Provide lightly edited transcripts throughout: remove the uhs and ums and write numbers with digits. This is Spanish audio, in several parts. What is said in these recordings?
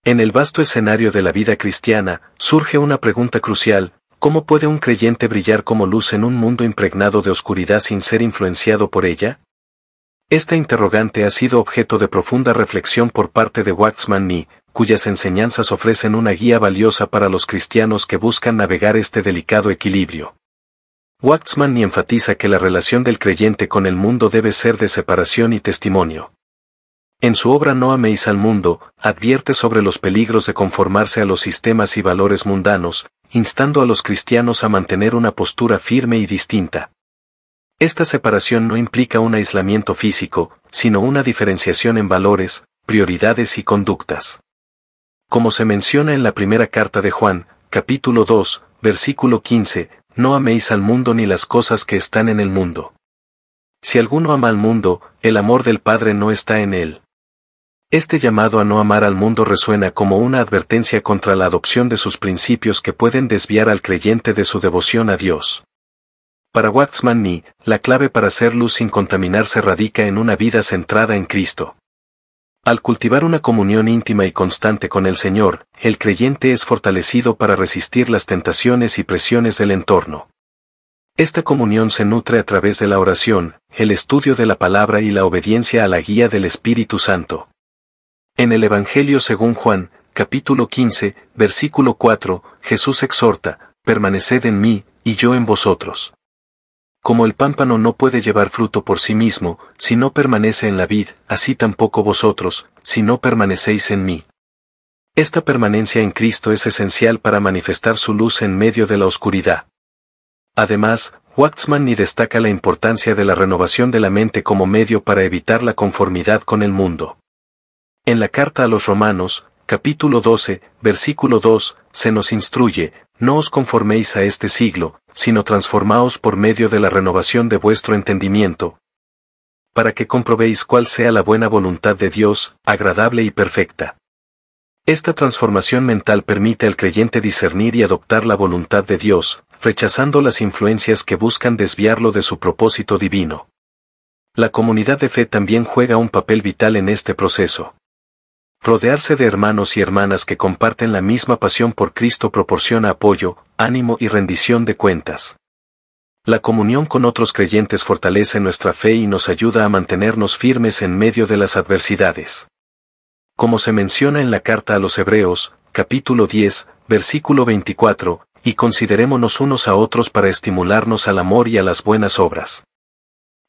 En el vasto escenario de la vida cristiana, surge una pregunta crucial: ¿cómo puede un creyente brillar como luz en un mundo impregnado de oscuridad sin ser influenciado por ella? Esta interrogante ha sido objeto de profunda reflexión por parte de Waxman Nee, cuyas enseñanzas ofrecen una guía valiosa para los cristianos que buscan navegar este delicado equilibrio. Waxman Nee enfatiza que la relación del creyente con el mundo debe ser de separación y testimonio. En su obra No améis al mundo, advierte sobre los peligros de conformarse a los sistemas y valores mundanos, instando a los cristianos a mantener una postura firme y distinta. Esta separación no implica un aislamiento físico, sino una diferenciación en valores, prioridades y conductas. Como se menciona en la primera carta de Juan, capítulo 2, versículo 15, no améis al mundo ni las cosas que están en el mundo. Si alguno ama al mundo, el amor del Padre no está en él. Este llamado a no amar al mundo resuena como una advertencia contra la adopción de sus principios que pueden desviar al creyente de su devoción a Dios. Para Waxman Nee, la clave para ser luz sin contaminarse radica en una vida centrada en Cristo. Al cultivar una comunión íntima y constante con el Señor, el creyente es fortalecido para resistir las tentaciones y presiones del entorno. Esta comunión se nutre a través de la oración, el estudio de la palabra y la obediencia a la guía del Espíritu Santo. En el Evangelio según Juan, capítulo 15, versículo 4, Jesús exhorta: permaneced en mí, y yo en vosotros. Como el pámpano no puede llevar fruto por sí mismo, si no permanece en la vid, así tampoco vosotros, si no permanecéis en mí. Esta permanencia en Cristo es esencial para manifestar su luz en medio de la oscuridad. Además, Waxman Nee destaca la importancia de la renovación de la mente como medio para evitar la conformidad con el mundo. En la carta a los Romanos, capítulo 12, versículo 2, se nos instruye: no os conforméis a este siglo, sino transformaos por medio de la renovación de vuestro entendimiento, para que comprobéis cuál sea la buena voluntad de Dios, agradable y perfecta. Esta transformación mental permite al creyente discernir y adoptar la voluntad de Dios, rechazando las influencias que buscan desviarlo de su propósito divino. La comunidad de fe también juega un papel vital en este proceso. Rodearse de hermanos y hermanas que comparten la misma pasión por Cristo proporciona apoyo, ánimo y rendición de cuentas. La comunión con otros creyentes fortalece nuestra fe y nos ayuda a mantenernos firmes en medio de las adversidades. Como se menciona en la carta a los Hebreos, capítulo 10, versículo 24, y considerémonos unos a otros para estimularnos al amor y a las buenas obras.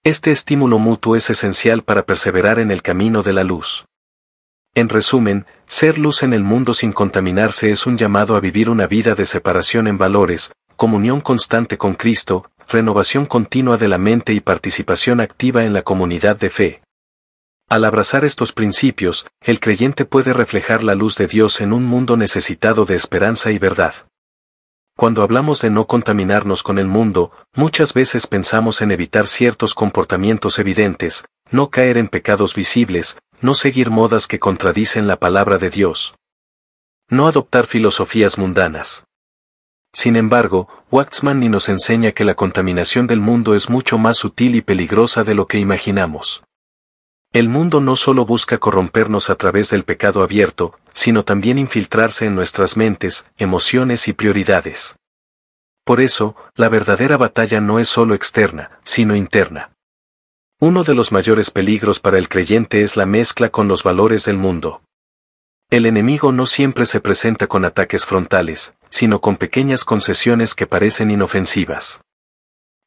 Este estímulo mutuo es esencial para perseverar en el camino de la luz. En resumen, ser luz en el mundo sin contaminarse es un llamado a vivir una vida de separación en valores, comunión constante con Cristo, renovación continua de la mente y participación activa en la comunidad de fe. Al abrazar estos principios, el creyente puede reflejar la luz de Dios en un mundo necesitado de esperanza y verdad. Cuando hablamos de no contaminarnos con el mundo, muchas veces pensamos en evitar ciertos comportamientos evidentes, no caer en pecados visibles, no seguir modas que contradicen la palabra de Dios, no adoptar filosofías mundanas. Sin embargo, Waxman Nee nos enseña que la contaminación del mundo es mucho más sutil y peligrosa de lo que imaginamos. El mundo no solo busca corrompernos a través del pecado abierto, sino también infiltrarse en nuestras mentes, emociones y prioridades. Por eso, la verdadera batalla no es solo externa, sino interna. Uno de los mayores peligros para el creyente es la mezcla con los valores del mundo. El enemigo no siempre se presenta con ataques frontales, sino con pequeñas concesiones que parecen inofensivas.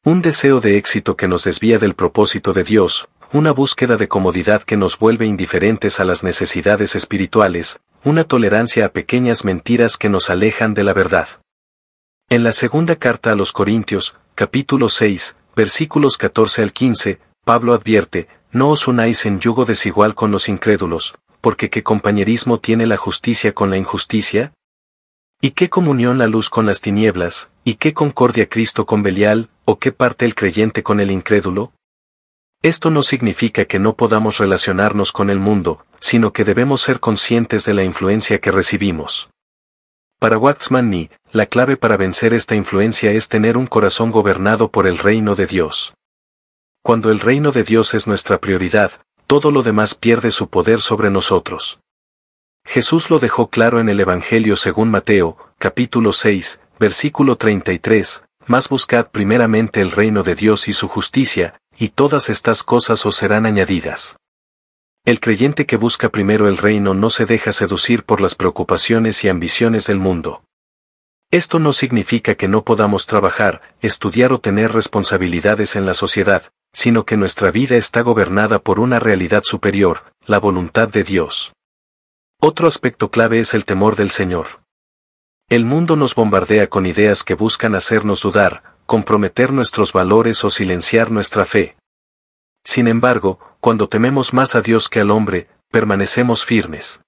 Un deseo de éxito que nos desvía del propósito de Dios, una búsqueda de comodidad que nos vuelve indiferentes a las necesidades espirituales, una tolerancia a pequeñas mentiras que nos alejan de la verdad. En la segunda carta a los Corintios, capítulo 6, versículos 14 al 15, Pablo advierte: no os unáis en yugo desigual con los incrédulos, porque ¿qué compañerismo tiene la justicia con la injusticia? ¿Y qué comunión la luz con las tinieblas? ¿Y qué concordia Cristo con Belial? ¿O qué parte el creyente con el incrédulo? Esto no significa que no podamos relacionarnos con el mundo, sino que debemos ser conscientes de la influencia que recibimos. Para Waxman Nee, la clave para vencer esta influencia es tener un corazón gobernado por el reino de Dios. Cuando el reino de Dios es nuestra prioridad, todo lo demás pierde su poder sobre nosotros. Jesús lo dejó claro en el Evangelio según Mateo, capítulo 6, versículo 33, mas buscad primeramente el reino de Dios y su justicia, y todas estas cosas os serán añadidas. El creyente que busca primero el reino no se deja seducir por las preocupaciones y ambiciones del mundo. Esto no significa que no podamos trabajar, estudiar o tener responsabilidades en la sociedad, sino que nuestra vida está gobernada por una realidad superior, la voluntad de Dios. Otro aspecto clave es el temor del Señor. El mundo nos bombardea con ideas que buscan hacernos dudar, comprometer nuestros valores o silenciar nuestra fe. Sin embargo, cuando tememos más a Dios que al hombre, permanecemos firmes.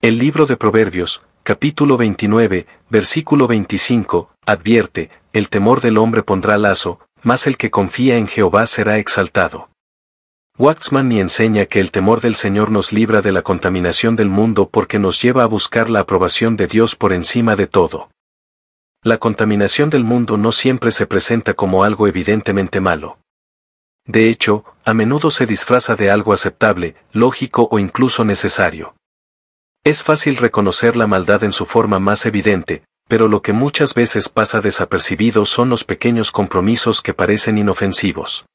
El libro de Proverbios, capítulo 29, versículo 25, advierte, el temor del hombre pondrá lazo, mas el que confía en Jehová será exaltado. Waxman enseña que el temor del Señor nos libra de la contaminación del mundo porque nos lleva a buscar la aprobación de Dios por encima de todo. La contaminación del mundo no siempre se presenta como algo evidentemente malo. De hecho, a menudo se disfraza de algo aceptable, lógico o incluso necesario. Es fácil reconocer la maldad en su forma más evidente, pero lo que muchas veces pasa desapercibido son los pequeños compromisos que parecen inofensivos.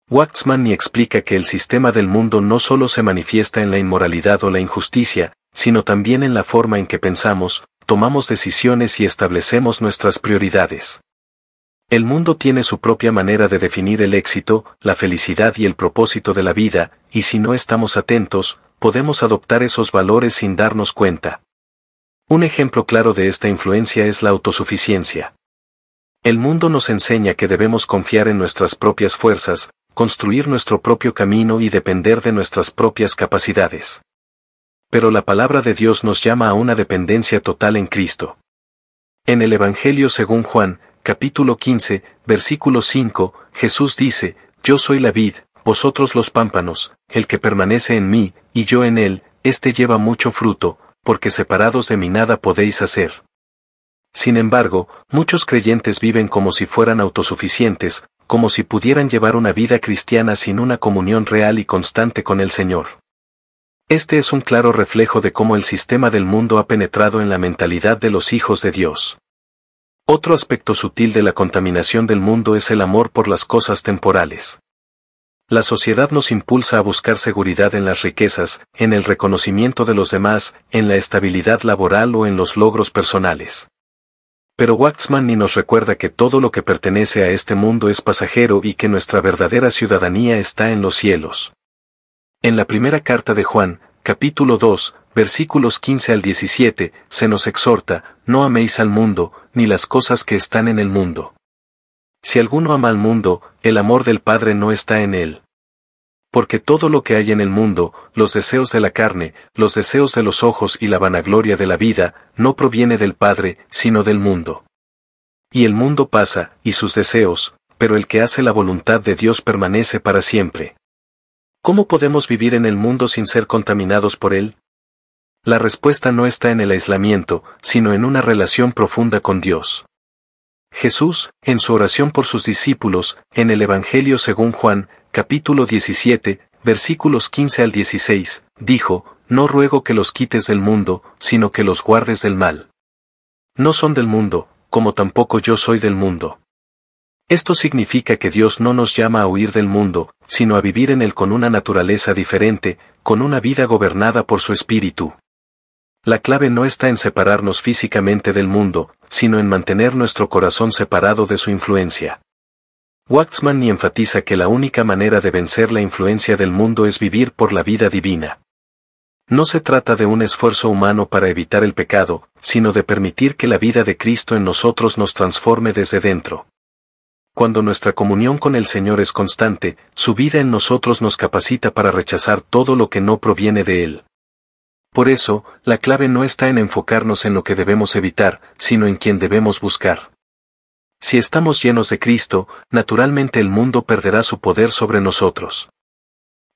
Waxman explica que el sistema del mundo no solo se manifiesta en la inmoralidad o la injusticia, sino también en la forma en que pensamos, tomamos decisiones y establecemos nuestras prioridades. El mundo tiene su propia manera de definir el éxito, la felicidad y el propósito de la vida, y si no estamos atentos, podemos adoptar esos valores sin darnos cuenta. Un ejemplo claro de esta influencia es la autosuficiencia. El mundo nos enseña que debemos confiar en nuestras propias fuerzas, construir nuestro propio camino y depender de nuestras propias capacidades. Pero la palabra de Dios nos llama a una dependencia total en Cristo. En el Evangelio según Juan, capítulo 15, versículo 5, Jesús dice, Yo soy la vid, vosotros los pámpanos, el que permanece en mí, y yo en él, éste lleva mucho fruto, porque separados de mí nada podéis hacer. Sin embargo, muchos creyentes viven como si fueran autosuficientes, como si pudieran llevar una vida cristiana sin una comunión real y constante con el Señor. Este es un claro reflejo de cómo el sistema del mundo ha penetrado en la mentalidad de los hijos de Dios. Otro aspecto sutil de la contaminación del mundo es el amor por las cosas temporales. La sociedad nos impulsa a buscar seguridad en las riquezas, en el reconocimiento de los demás, en la estabilidad laboral o en los logros personales. Pero Waxman nos recuerda que todo lo que pertenece a este mundo es pasajero y que nuestra verdadera ciudadanía está en los cielos. En la primera carta de Juan, capítulo 2, versículos 15 al 17, se nos exhorta, no améis al mundo, ni las cosas que están en el mundo. Si alguno ama al mundo, el amor del Padre no está en él. Porque todo lo que hay en el mundo, los deseos de la carne, los deseos de los ojos y la vanagloria de la vida, no proviene del Padre, sino del mundo. Y el mundo pasa, y sus deseos, pero el que hace la voluntad de Dios permanece para siempre. ¿Cómo podemos vivir en el mundo sin ser contaminados por él? La respuesta no está en el aislamiento, sino en una relación profunda con Dios. Jesús, en su oración por sus discípulos, en el Evangelio según Juan, capítulo 17, versículos 15 al 16, dijo, No ruego que los quites del mundo, sino que los guardes del mal. No son del mundo, como tampoco yo soy del mundo. Esto significa que Dios no nos llama a huir del mundo, sino a vivir en él con una naturaleza diferente, con una vida gobernada por su Espíritu. La clave no está en separarnos físicamente del mundo, sino en mantener nuestro corazón separado de su influencia. Waxman enfatiza que la única manera de vencer la influencia del mundo es vivir por la vida divina. No se trata de un esfuerzo humano para evitar el pecado, sino de permitir que la vida de Cristo en nosotros nos transforme desde dentro. Cuando nuestra comunión con el Señor es constante, su vida en nosotros nos capacita para rechazar todo lo que no proviene de Él. Por eso, la clave no está en enfocarnos en lo que debemos evitar, sino en quien debemos buscar. Si estamos llenos de Cristo, naturalmente el mundo perderá su poder sobre nosotros.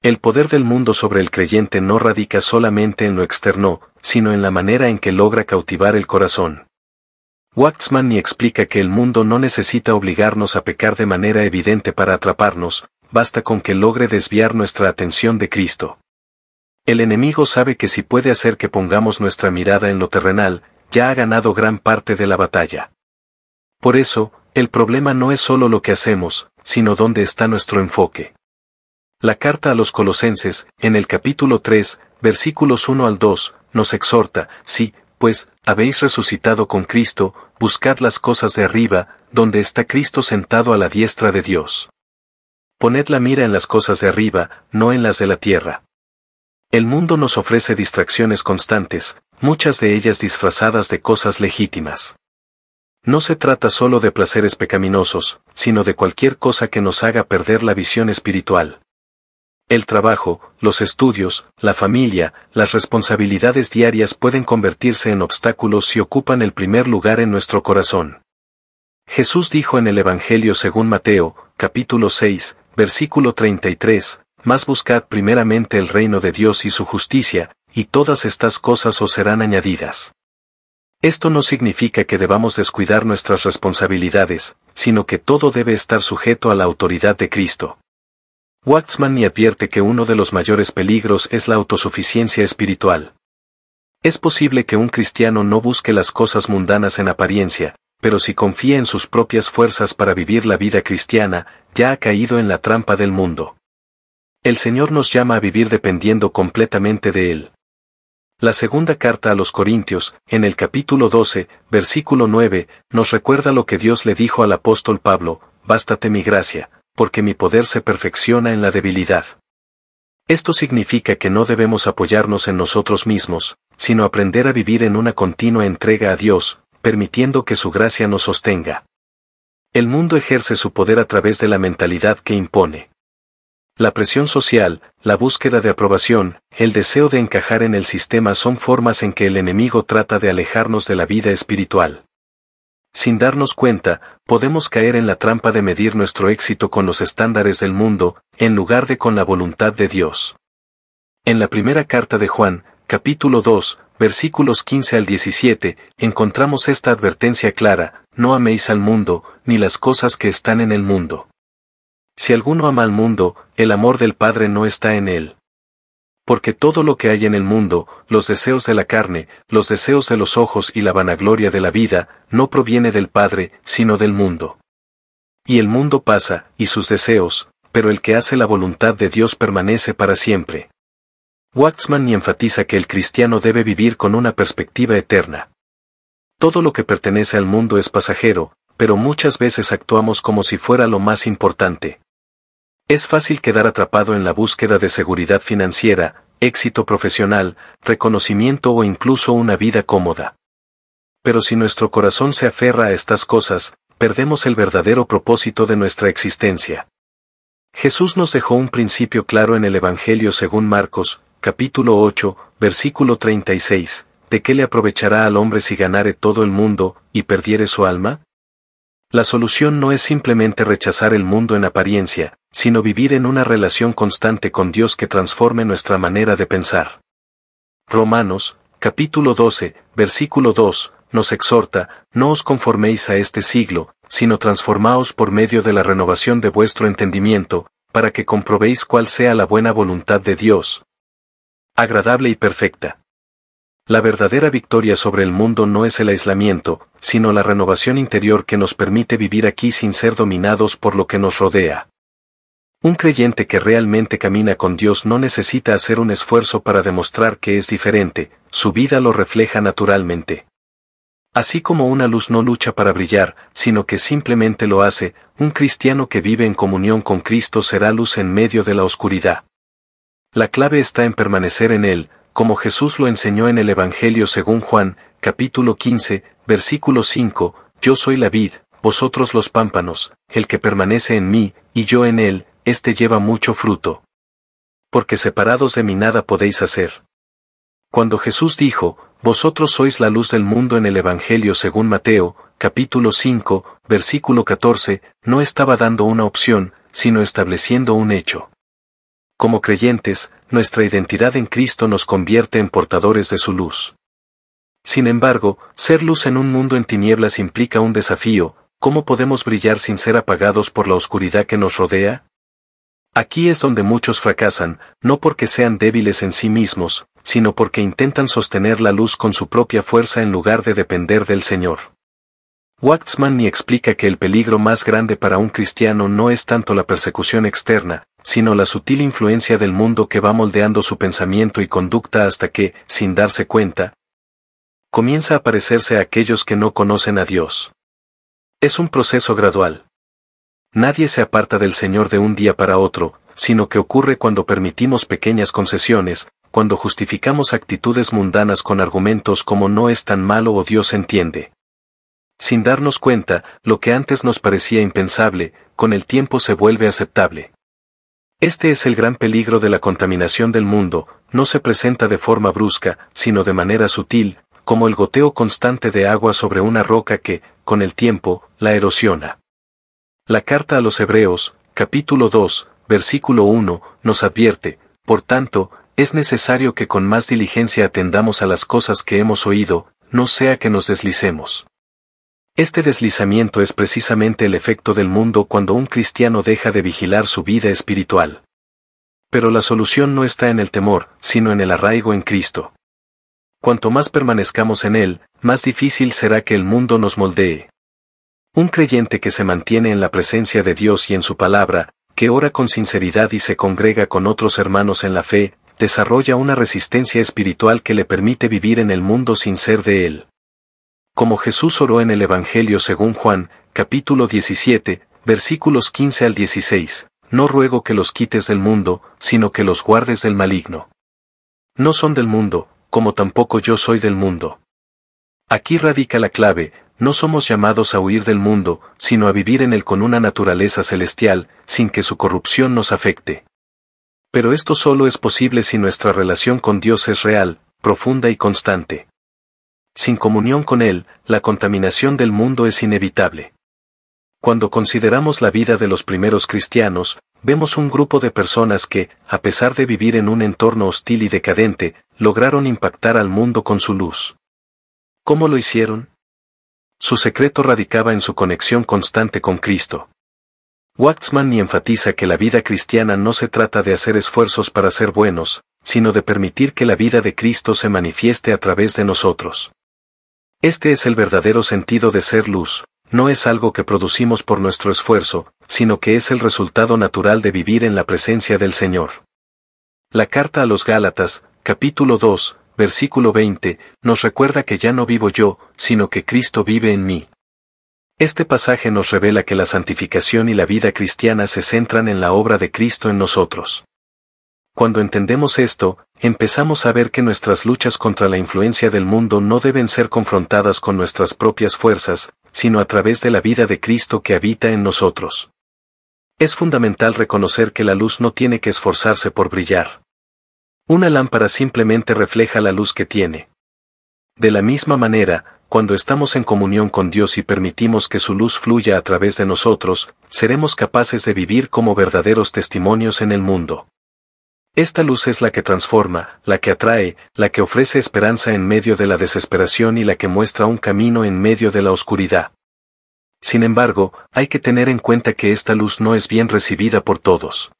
El poder del mundo sobre el creyente no radica solamente en lo externo, sino en la manera en que logra cautivar el corazón. Waxman explica que el mundo no necesita obligarnos a pecar de manera evidente para atraparnos, basta con que logre desviar nuestra atención de Cristo. El enemigo sabe que si puede hacer que pongamos nuestra mirada en lo terrenal, ya ha ganado gran parte de la batalla. Por eso, el problema no es solo lo que hacemos, sino dónde está nuestro enfoque. La carta a los Colosenses, en el capítulo 3, versículos 1 al 2, nos exhorta: si, pues, habéis resucitado con Cristo, buscad las cosas de arriba, donde está Cristo sentado a la diestra de Dios. Poned la mira en las cosas de arriba, no en las de la tierra. El mundo nos ofrece distracciones constantes, muchas de ellas disfrazadas de cosas legítimas. No se trata solo de placeres pecaminosos, sino de cualquier cosa que nos haga perder la visión espiritual. El trabajo, los estudios, la familia, las responsabilidades diarias pueden convertirse en obstáculos si ocupan el primer lugar en nuestro corazón. Jesús dijo en el Evangelio según Mateo, capítulo 6, versículo 33, «Mas buscad primeramente el reino de Dios y su justicia, y todas estas cosas os serán añadidas». Esto no significa que debamos descuidar nuestras responsabilidades, sino que todo debe estar sujeto a la autoridad de Cristo. Waxman advierte que uno de los mayores peligros es la autosuficiencia espiritual. Es posible que un cristiano no busque las cosas mundanas en apariencia, pero si confía en sus propias fuerzas para vivir la vida cristiana, ya ha caído en la trampa del mundo. El Señor nos llama a vivir dependiendo completamente de Él. La segunda carta a los Corintios, en el capítulo 12, versículo 9, nos recuerda lo que Dios le dijo al apóstol Pablo: «Bástate mi gracia, porque mi poder se perfecciona en la debilidad». Esto significa que no debemos apoyarnos en nosotros mismos, sino aprender a vivir en una continua entrega a Dios, permitiendo que su gracia nos sostenga. El mundo ejerce su poder a través de la mentalidad que impone. La presión social, la búsqueda de aprobación, el deseo de encajar en el sistema son formas en que el enemigo trata de alejarnos de la vida espiritual. Sin darnos cuenta, podemos caer en la trampa de medir nuestro éxito con los estándares del mundo, en lugar de con la voluntad de Dios. En la primera carta de Juan, capítulo 2, versículos 15 al 17, encontramos esta advertencia clara: «No améis al mundo, ni las cosas que están en el mundo. Si alguno ama al mundo, el amor del Padre no está en él. Porque todo lo que hay en el mundo, los deseos de la carne, los deseos de los ojos y la vanagloria de la vida, no proviene del Padre, sino del mundo. Y el mundo pasa, y sus deseos, pero el que hace la voluntad de Dios permanece para siempre». Waxman enfatiza que el cristiano debe vivir con una perspectiva eterna. Todo lo que pertenece al mundo es pasajero, pero muchas veces actuamos como si fuera lo más importante. Es fácil quedar atrapado en la búsqueda de seguridad financiera, éxito profesional, reconocimiento o incluso una vida cómoda. Pero si nuestro corazón se aferra a estas cosas, perdemos el verdadero propósito de nuestra existencia. Jesús nos dejó un principio claro en el Evangelio según Marcos, capítulo 8, versículo 36, ¿de qué le aprovechará al hombre si ganare todo el mundo, y perdiere su alma? La solución no es simplemente rechazar el mundo en apariencia, sino vivir en una relación constante con Dios que transforme nuestra manera de pensar. Romanos, capítulo 12, versículo 2, nos exhorta: «No os conforméis a este siglo, sino transformaos por medio de la renovación de vuestro entendimiento, para que comprobéis cuál sea la buena voluntad de Dios, agradable y perfecta». La verdadera victoria sobre el mundo no es el aislamiento, sino la renovación interior que nos permite vivir aquí sin ser dominados por lo que nos rodea. Un creyente que realmente camina con Dios no necesita hacer un esfuerzo para demostrar que es diferente, su vida lo refleja naturalmente. Así como una luz no lucha para brillar, sino que simplemente lo hace, un cristiano que vive en comunión con Cristo será luz en medio de la oscuridad. La clave está en permanecer en Él, como Jesús lo enseñó en el Evangelio según Juan, capítulo 15, versículo 5, «Yo soy la vid, vosotros los pámpanos, el que permanece en mí, y yo en él, éste lleva mucho fruto. Porque separados de mí nada podéis hacer». Cuando Jesús dijo, «Vosotros sois la luz del mundo» en el Evangelio según Mateo, capítulo 5, versículo 14, no estaba dando una opción, sino estableciendo un hecho. Como creyentes, nuestra identidad en Cristo nos convierte en portadores de su luz. Sin embargo, ser luz en un mundo en tinieblas implica un desafío. ¿Cómo podemos brillar sin ser apagados por la oscuridad que nos rodea? Aquí es donde muchos fracasan, no porque sean débiles en sí mismos, sino porque intentan sostener la luz con su propia fuerza en lugar de depender del Señor. Waxman explica que el peligro más grande para un cristiano no es tanto la persecución externa, sino la sutil influencia del mundo que va moldeando su pensamiento y conducta hasta que, sin darse cuenta, comienza a parecerse a aquellos que no conocen a Dios. Es un proceso gradual. Nadie se aparta del Señor de un día para otro, sino que ocurre cuando permitimos pequeñas concesiones, cuando justificamos actitudes mundanas con argumentos como no es tan malo o Dios entiende. Sin darnos cuenta, lo que antes nos parecía impensable, con el tiempo se vuelve aceptable. Este es el gran peligro de la contaminación del mundo, no se presenta de forma brusca, sino de manera sutil, como el goteo constante de agua sobre una roca que, con el tiempo, la erosiona. La carta a los Hebreos, capítulo 2, versículo 1, nos advierte, por tanto, es necesario que con más diligencia atendamos a las cosas que hemos oído, no sea que nos deslicemos. Este deslizamiento es precisamente el efecto del mundo cuando un cristiano deja de vigilar su vida espiritual. Pero la solución no está en el temor, sino en el arraigo en Cristo. Cuanto más permanezcamos en Él, más difícil será que el mundo nos moldee. Un creyente que se mantiene en la presencia de Dios y en su palabra, que ora con sinceridad y se congrega con otros hermanos en la fe, desarrolla una resistencia espiritual que le permite vivir en el mundo sin ser de Él. Como Jesús oró en el Evangelio según Juan, capítulo 17, versículos 15 al 16, no ruego que los quites del mundo, sino que los guardes del maligno. No son del mundo, como tampoco yo soy del mundo. Aquí radica la clave, no somos llamados a huir del mundo, sino a vivir en él con una naturaleza celestial, sin que su corrupción nos afecte. Pero esto solo es posible si nuestra relación con Dios es real, profunda y constante. Sin comunión con Él, la contaminación del mundo es inevitable. Cuando consideramos la vida de los primeros cristianos, vemos un grupo de personas que, a pesar de vivir en un entorno hostil y decadente, lograron impactar al mundo con su luz. ¿Cómo lo hicieron? Su secreto radicaba en su conexión constante con Cristo. Waxman enfatiza que la vida cristiana no se trata de hacer esfuerzos para ser buenos, sino de permitir que la vida de Cristo se manifieste a través de nosotros. Este es el verdadero sentido de ser luz, no es algo que producimos por nuestro esfuerzo, sino que es el resultado natural de vivir en la presencia del Señor. La carta a los Gálatas, capítulo 2, versículo 20, nos recuerda que ya no vivo yo, sino que Cristo vive en mí. Este pasaje nos revela que la santificación y la vida cristiana se centran en la obra de Cristo en nosotros. Cuando entendemos esto, empezamos a ver que nuestras luchas contra la influencia del mundo no deben ser confrontadas con nuestras propias fuerzas, sino a través de la vida de Cristo que habita en nosotros. Es fundamental reconocer que la luz no tiene que esforzarse por brillar. Una lámpara simplemente refleja la luz que tiene. De la misma manera, cuando estamos en comunión con Dios y permitimos que su luz fluya a través de nosotros, seremos capaces de vivir como verdaderos testimonios en el mundo. Esta luz es la que transforma, la que atrae, la que ofrece esperanza en medio de la desesperación y la que muestra un camino en medio de la oscuridad. Sin embargo, hay que tener en cuenta que esta luz no es bien recibida por todos.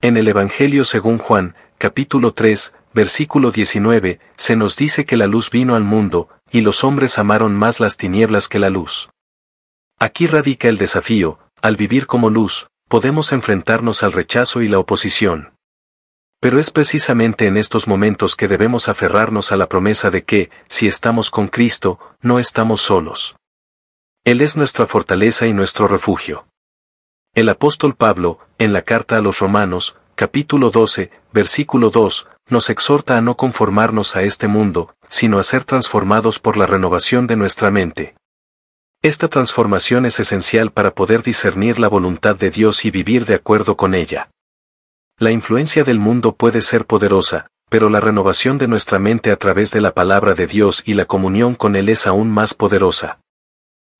En el Evangelio según Juan, capítulo 3, versículo 19, se nos dice que la luz vino al mundo, y los hombres amaron más las tinieblas que la luz. Aquí radica el desafío, al vivir como luz, podemos enfrentarnos al rechazo y la oposición. Pero es precisamente en estos momentos que debemos aferrarnos a la promesa de que, si estamos con Cristo, no estamos solos. Él es nuestra fortaleza y nuestro refugio. El apóstol Pablo, en la carta a los Romanos, capítulo 12, versículo 2, nos exhorta a no conformarnos a este mundo, sino a ser transformados por la renovación de nuestra mente. Esta transformación es esencial para poder discernir la voluntad de Dios y vivir de acuerdo con ella. La influencia del mundo puede ser poderosa, pero la renovación de nuestra mente a través de la palabra de Dios y la comunión con Él es aún más poderosa.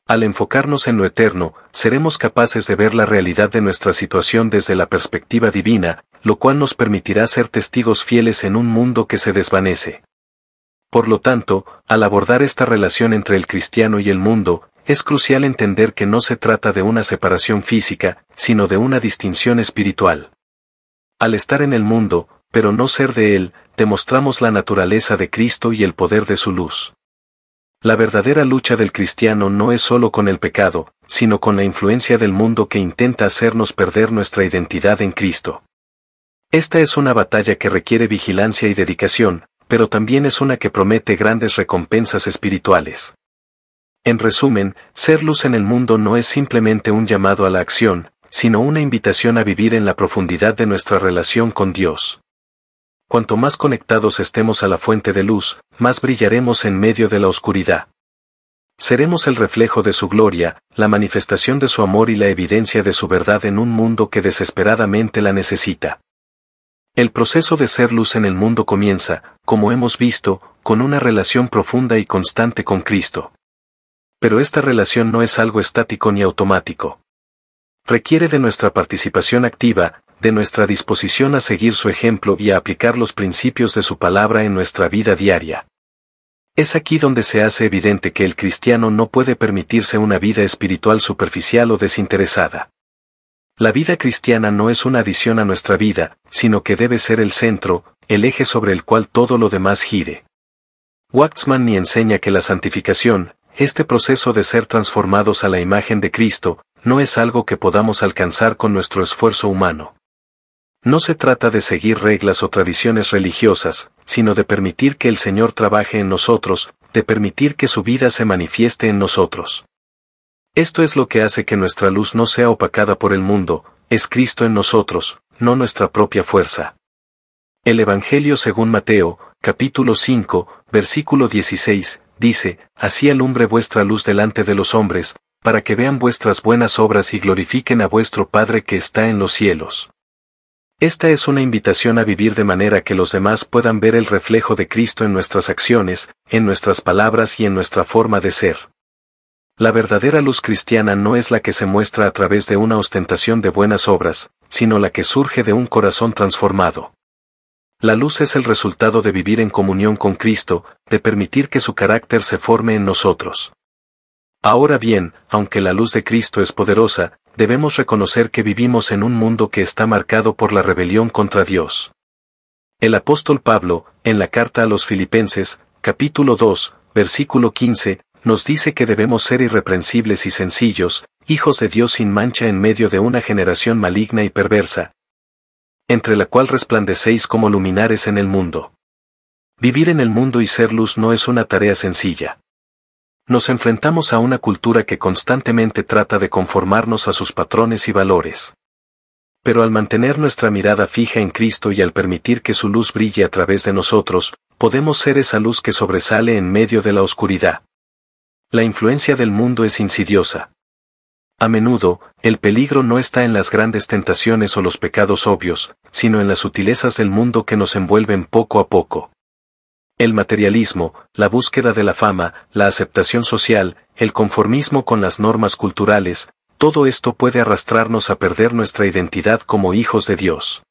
Al enfocarnos en lo eterno, seremos capaces de ver la realidad de nuestra situación desde la perspectiva divina, lo cual nos permitirá ser testigos fieles en un mundo que se desvanece. Por lo tanto, al abordar esta relación entre el cristiano y el mundo, es crucial entender que no se trata de una separación física, sino de una distinción espiritual. Al estar en el mundo, pero no ser de él, demostramos la naturaleza de Cristo y el poder de su luz. La verdadera lucha del cristiano no es solo con el pecado, sino con la influencia del mundo que intenta hacernos perder nuestra identidad en Cristo. Esta es una batalla que requiere vigilancia y dedicación, pero también es una que promete grandes recompensas espirituales. En resumen, ser luz en el mundo no es simplemente un llamado a la acción, sino una invitación a vivir en la profundidad de nuestra relación con Dios. Cuanto más conectados estemos a la fuente de luz, más brillaremos en medio de la oscuridad. Seremos el reflejo de su gloria, la manifestación de su amor y la evidencia de su verdad en un mundo que desesperadamente la necesita. El proceso de ser luz en el mundo comienza, como hemos visto, con una relación profunda y constante con Cristo. Pero esta relación no es algo estático ni automático. Requiere de nuestra participación activa, de nuestra disposición a seguir su ejemplo y a aplicar los principios de su palabra en nuestra vida diaria. Es aquí donde se hace evidente que el cristiano no puede permitirse una vida espiritual superficial o desinteresada. La vida cristiana no es una adición a nuestra vida, sino que debe ser el centro, el eje sobre el cual todo lo demás gire. Waxman enseña que la santificación, este proceso de ser transformados a la imagen de Cristo, no es algo que podamos alcanzar con nuestro esfuerzo humano. No se trata de seguir reglas o tradiciones religiosas, sino de permitir que el Señor trabaje en nosotros, de permitir que su vida se manifieste en nosotros. Esto es lo que hace que nuestra luz no sea opacada por el mundo, es Cristo en nosotros, no nuestra propia fuerza. El Evangelio según Mateo, capítulo 5, versículo 16, dice, «Así alumbre vuestra luz delante de los hombres, para que vean vuestras buenas obras y glorifiquen a vuestro Padre que está en los cielos». Esta es una invitación a vivir de manera que los demás puedan ver el reflejo de Cristo en nuestras acciones, en nuestras palabras y en nuestra forma de ser. La verdadera luz cristiana no es la que se muestra a través de una ostentación de buenas obras, sino la que surge de un corazón transformado. La luz es el resultado de vivir en comunión con Cristo, de permitir que su carácter se forme en nosotros. Ahora bien, aunque la luz de Cristo es poderosa, debemos reconocer que vivimos en un mundo que está marcado por la rebelión contra Dios. El apóstol Pablo, en la carta a los Filipenses, capítulo 2, versículo 15, nos dice que debemos ser irreprensibles y sencillos, hijos de Dios sin mancha en medio de una generación maligna y perversa, entre la cual resplandecéis como luminares en el mundo. Vivir en el mundo y ser luz no es una tarea sencilla. Nos enfrentamos a una cultura que constantemente trata de conformarnos a sus patrones y valores. Pero al mantener nuestra mirada fija en Cristo y al permitir que su luz brille a través de nosotros, podemos ser esa luz que sobresale en medio de la oscuridad. La influencia del mundo es insidiosa. A menudo, el peligro no está en las grandes tentaciones o los pecados obvios, sino en las sutilezas del mundo que nos envuelven poco a poco. El materialismo, la búsqueda de la fama, la aceptación social, el conformismo con las normas culturales, todo esto puede arrastrarnos a perder nuestra identidad como hijos de Dios.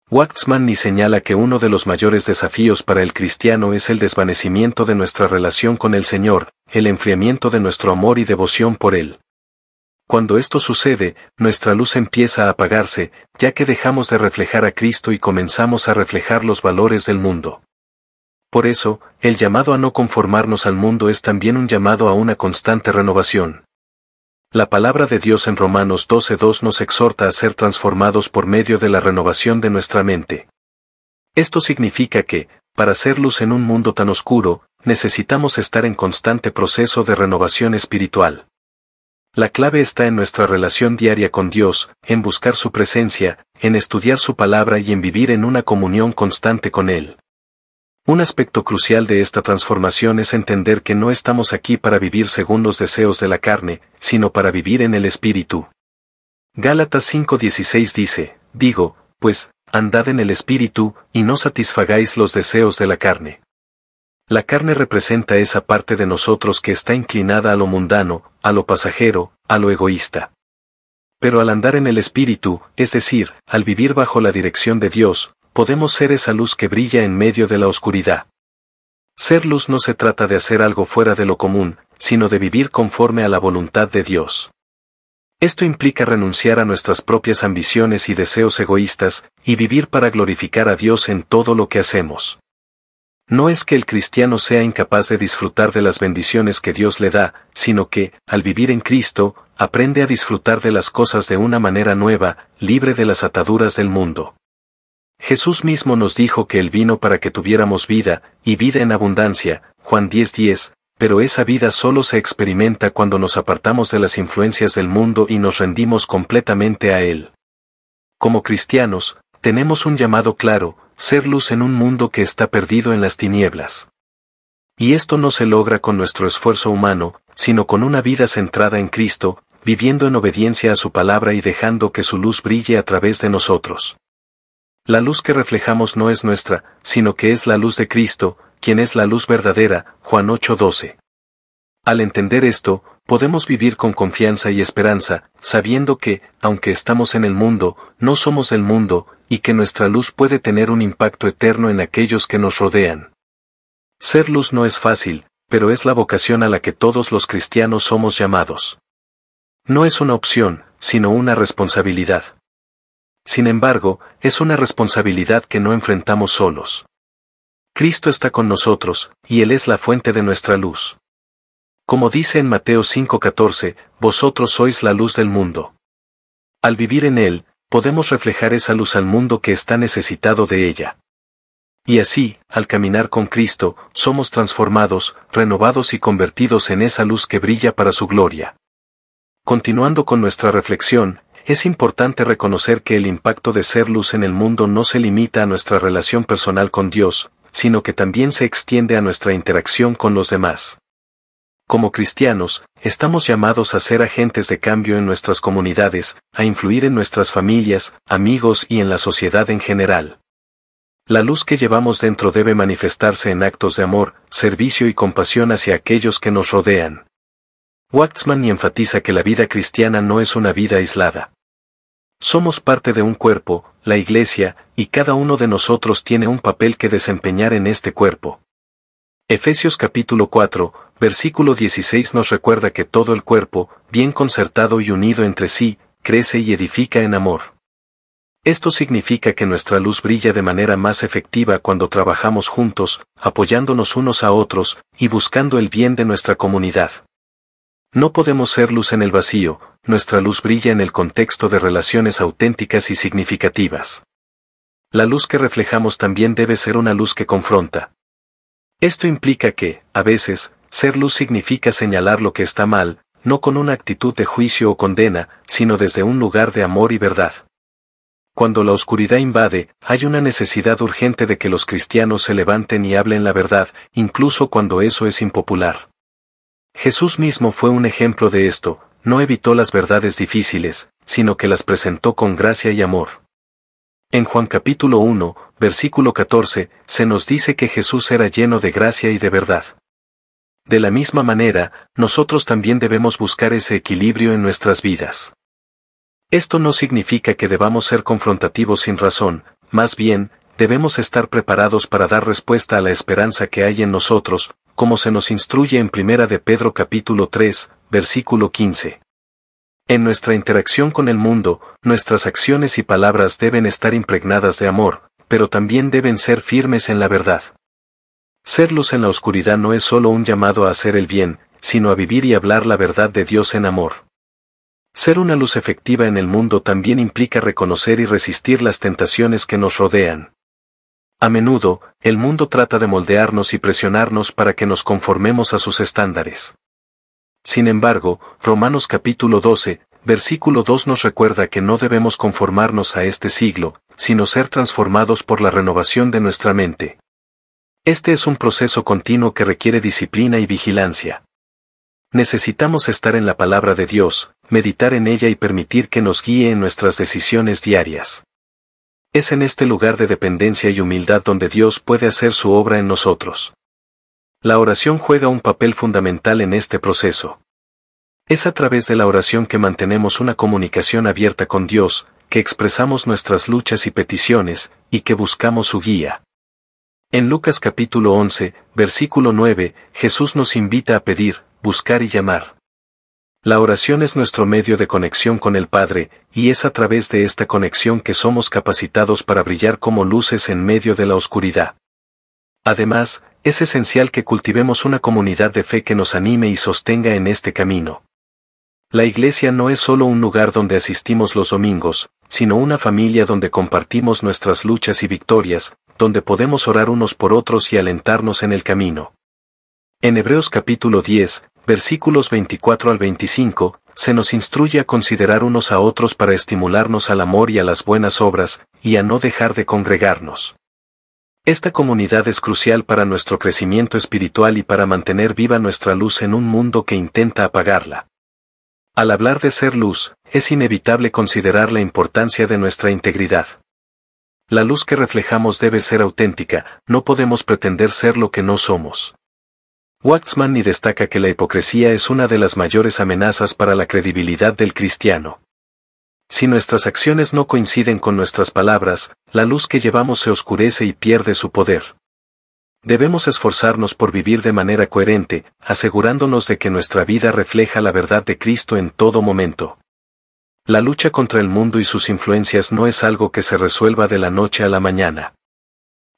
Waxman señala que uno de los mayores desafíos para el cristiano es el desvanecimiento de nuestra relación con el Señor, el enfriamiento de nuestro amor y devoción por Él. Cuando esto sucede, nuestra luz empieza a apagarse, ya que dejamos de reflejar a Cristo y comenzamos a reflejar los valores del mundo. Por eso, el llamado a no conformarnos al mundo es también un llamado a una constante renovación. La palabra de Dios en Romanos 12:2 nos exhorta a ser transformados por medio de la renovación de nuestra mente. Esto significa que, para ser luz en un mundo tan oscuro, necesitamos estar en constante proceso de renovación espiritual. La clave está en nuestra relación diaria con Dios, en buscar su presencia, en estudiar su palabra y en vivir en una comunión constante con Él. Un aspecto crucial de esta transformación es entender que no estamos aquí para vivir según los deseos de la carne, sino para vivir en el Espíritu. Gálatas 5:16 dice, digo, pues, andad en el Espíritu, y no satisfagáis los deseos de la carne. La carne representa esa parte de nosotros que está inclinada a lo mundano, a lo pasajero, a lo egoísta. Pero al andar en el Espíritu, es decir, al vivir bajo la dirección de Dios, podemos ser esa luz que brilla en medio de la oscuridad. Ser luz no se trata de hacer algo fuera de lo común, sino de vivir conforme a la voluntad de Dios. Esto implica renunciar a nuestras propias ambiciones y deseos egoístas, y vivir para glorificar a Dios en todo lo que hacemos. No es que el cristiano sea incapaz de disfrutar de las bendiciones que Dios le da, sino que, al vivir en Cristo, aprende a disfrutar de las cosas de una manera nueva, libre de las ataduras del mundo. Jesús mismo nos dijo que Él vino para que tuviéramos vida, y vida en abundancia, Juan 10:10, pero esa vida solo se experimenta cuando nos apartamos de las influencias del mundo y nos rendimos completamente a Él. Como cristianos, tenemos un llamado claro: ser luz en un mundo que está perdido en las tinieblas. Y esto no se logra con nuestro esfuerzo humano, sino con una vida centrada en Cristo, viviendo en obediencia a su palabra y dejando que su luz brille a través de nosotros. La luz que reflejamos no es nuestra, sino que es la luz de Cristo, quien es la luz verdadera, Juan 8:12. Al entender esto, podemos vivir con confianza y esperanza, sabiendo que, aunque estamos en el mundo, no somos del mundo, y que nuestra luz puede tener un impacto eterno en aquellos que nos rodean. Ser luz no es fácil, pero es la vocación a la que todos los cristianos somos llamados. No es una opción, sino una responsabilidad. Sin embargo, es una responsabilidad que no enfrentamos solos. Cristo está con nosotros, y Él es la fuente de nuestra luz. Como dice en Mateo 5:14, vosotros sois la luz del mundo. Al vivir en Él, podemos reflejar esa luz al mundo que está necesitado de ella. Y así, al caminar con Cristo, somos transformados, renovados y convertidos en esa luz que brilla para su gloria. Continuando con nuestra reflexión, es importante reconocer que el impacto de ser luz en el mundo no se limita a nuestra relación personal con Dios, sino que también se extiende a nuestra interacción con los demás. Como cristianos, estamos llamados a ser agentes de cambio en nuestras comunidades, a influir en nuestras familias, amigos y en la sociedad en general. La luz que llevamos dentro debe manifestarse en actos de amor, servicio y compasión hacia aquellos que nos rodean. Waxman enfatiza que la vida cristiana no es una vida aislada. Somos parte de un cuerpo, la Iglesia, y cada uno de nosotros tiene un papel que desempeñar en este cuerpo. Efesios capítulo 4, versículo 16 nos recuerda que todo el cuerpo, bien concertado y unido entre sí, crece y edifica en amor. Esto significa que nuestra luz brilla de manera más efectiva cuando trabajamos juntos, apoyándonos unos a otros, y buscando el bien de nuestra comunidad. No podemos ser luz en el vacío, nuestra luz brilla en el contexto de relaciones auténticas y significativas. La luz que reflejamos también debe ser una luz que confronta. Esto implica que, a veces, ser luz significa señalar lo que está mal, no con una actitud de juicio o condena, sino desde un lugar de amor y verdad. Cuando la oscuridad invade, hay una necesidad urgente de que los cristianos se levanten y hablen la verdad, incluso cuando eso es impopular. Jesús mismo fue un ejemplo de esto, no evitó las verdades difíciles, sino que las presentó con gracia y amor. En Juan capítulo 1, versículo 14, se nos dice que Jesús era lleno de gracia y de verdad. De la misma manera, nosotros también debemos buscar ese equilibrio en nuestras vidas. Esto no significa que debamos ser confrontativos sin razón, más bien, debemos estar preparados para dar respuesta a la esperanza que hay en nosotros, como se nos instruye en 1 de Pedro capítulo 3, versículo 15. En nuestra interacción con el mundo, nuestras acciones y palabras deben estar impregnadas de amor, pero también deben ser firmes en la verdad. Ser luz en la oscuridad no es solo un llamado a hacer el bien, sino a vivir y hablar la verdad de Dios en amor. Ser una luz efectiva en el mundo también implica reconocer y resistir las tentaciones que nos rodean. A menudo, el mundo trata de moldearnos y presionarnos para que nos conformemos a sus estándares. Sin embargo, Romanos capítulo 12, versículo 2 nos recuerda que no debemos conformarnos a este siglo, sino ser transformados por la renovación de nuestra mente. Este es un proceso continuo que requiere disciplina y vigilancia. Necesitamos estar en la palabra de Dios, meditar en ella y permitir que nos guíe en nuestras decisiones diarias. Es en este lugar de dependencia y humildad donde Dios puede hacer su obra en nosotros. La oración juega un papel fundamental en este proceso. Es a través de la oración que mantenemos una comunicación abierta con Dios, que expresamos nuestras luchas y peticiones, y que buscamos su guía. En Lucas capítulo 11, versículo 9, Jesús nos invita a pedir, buscar y llamar. La oración es nuestro medio de conexión con el Padre, y es a través de esta conexión que somos capacitados para brillar como luces en medio de la oscuridad. Además, es esencial que cultivemos una comunidad de fe que nos anime y sostenga en este camino. La iglesia no es solo un lugar donde asistimos los domingos, sino una familia donde compartimos nuestras luchas y victorias, donde podemos orar unos por otros y alentarnos en el camino. En Hebreos capítulo 10, versículos 24 al 25, se nos instruye a considerar unos a otros para estimularnos al amor y a las buenas obras, y a no dejar de congregarnos. Esta comunidad es crucial para nuestro crecimiento espiritual y para mantener viva nuestra luz en un mundo que intenta apagarla. Al hablar de ser luz, es inevitable considerar la importancia de nuestra integridad. La luz que reflejamos debe ser auténtica, no podemos pretender ser lo que no somos. Waxman destaca que la hipocresía es una de las mayores amenazas para la credibilidad del cristiano. Si nuestras acciones no coinciden con nuestras palabras, la luz que llevamos se oscurece y pierde su poder. Debemos esforzarnos por vivir de manera coherente, asegurándonos de que nuestra vida refleja la verdad de Cristo en todo momento. La lucha contra el mundo y sus influencias no es algo que se resuelva de la noche a la mañana.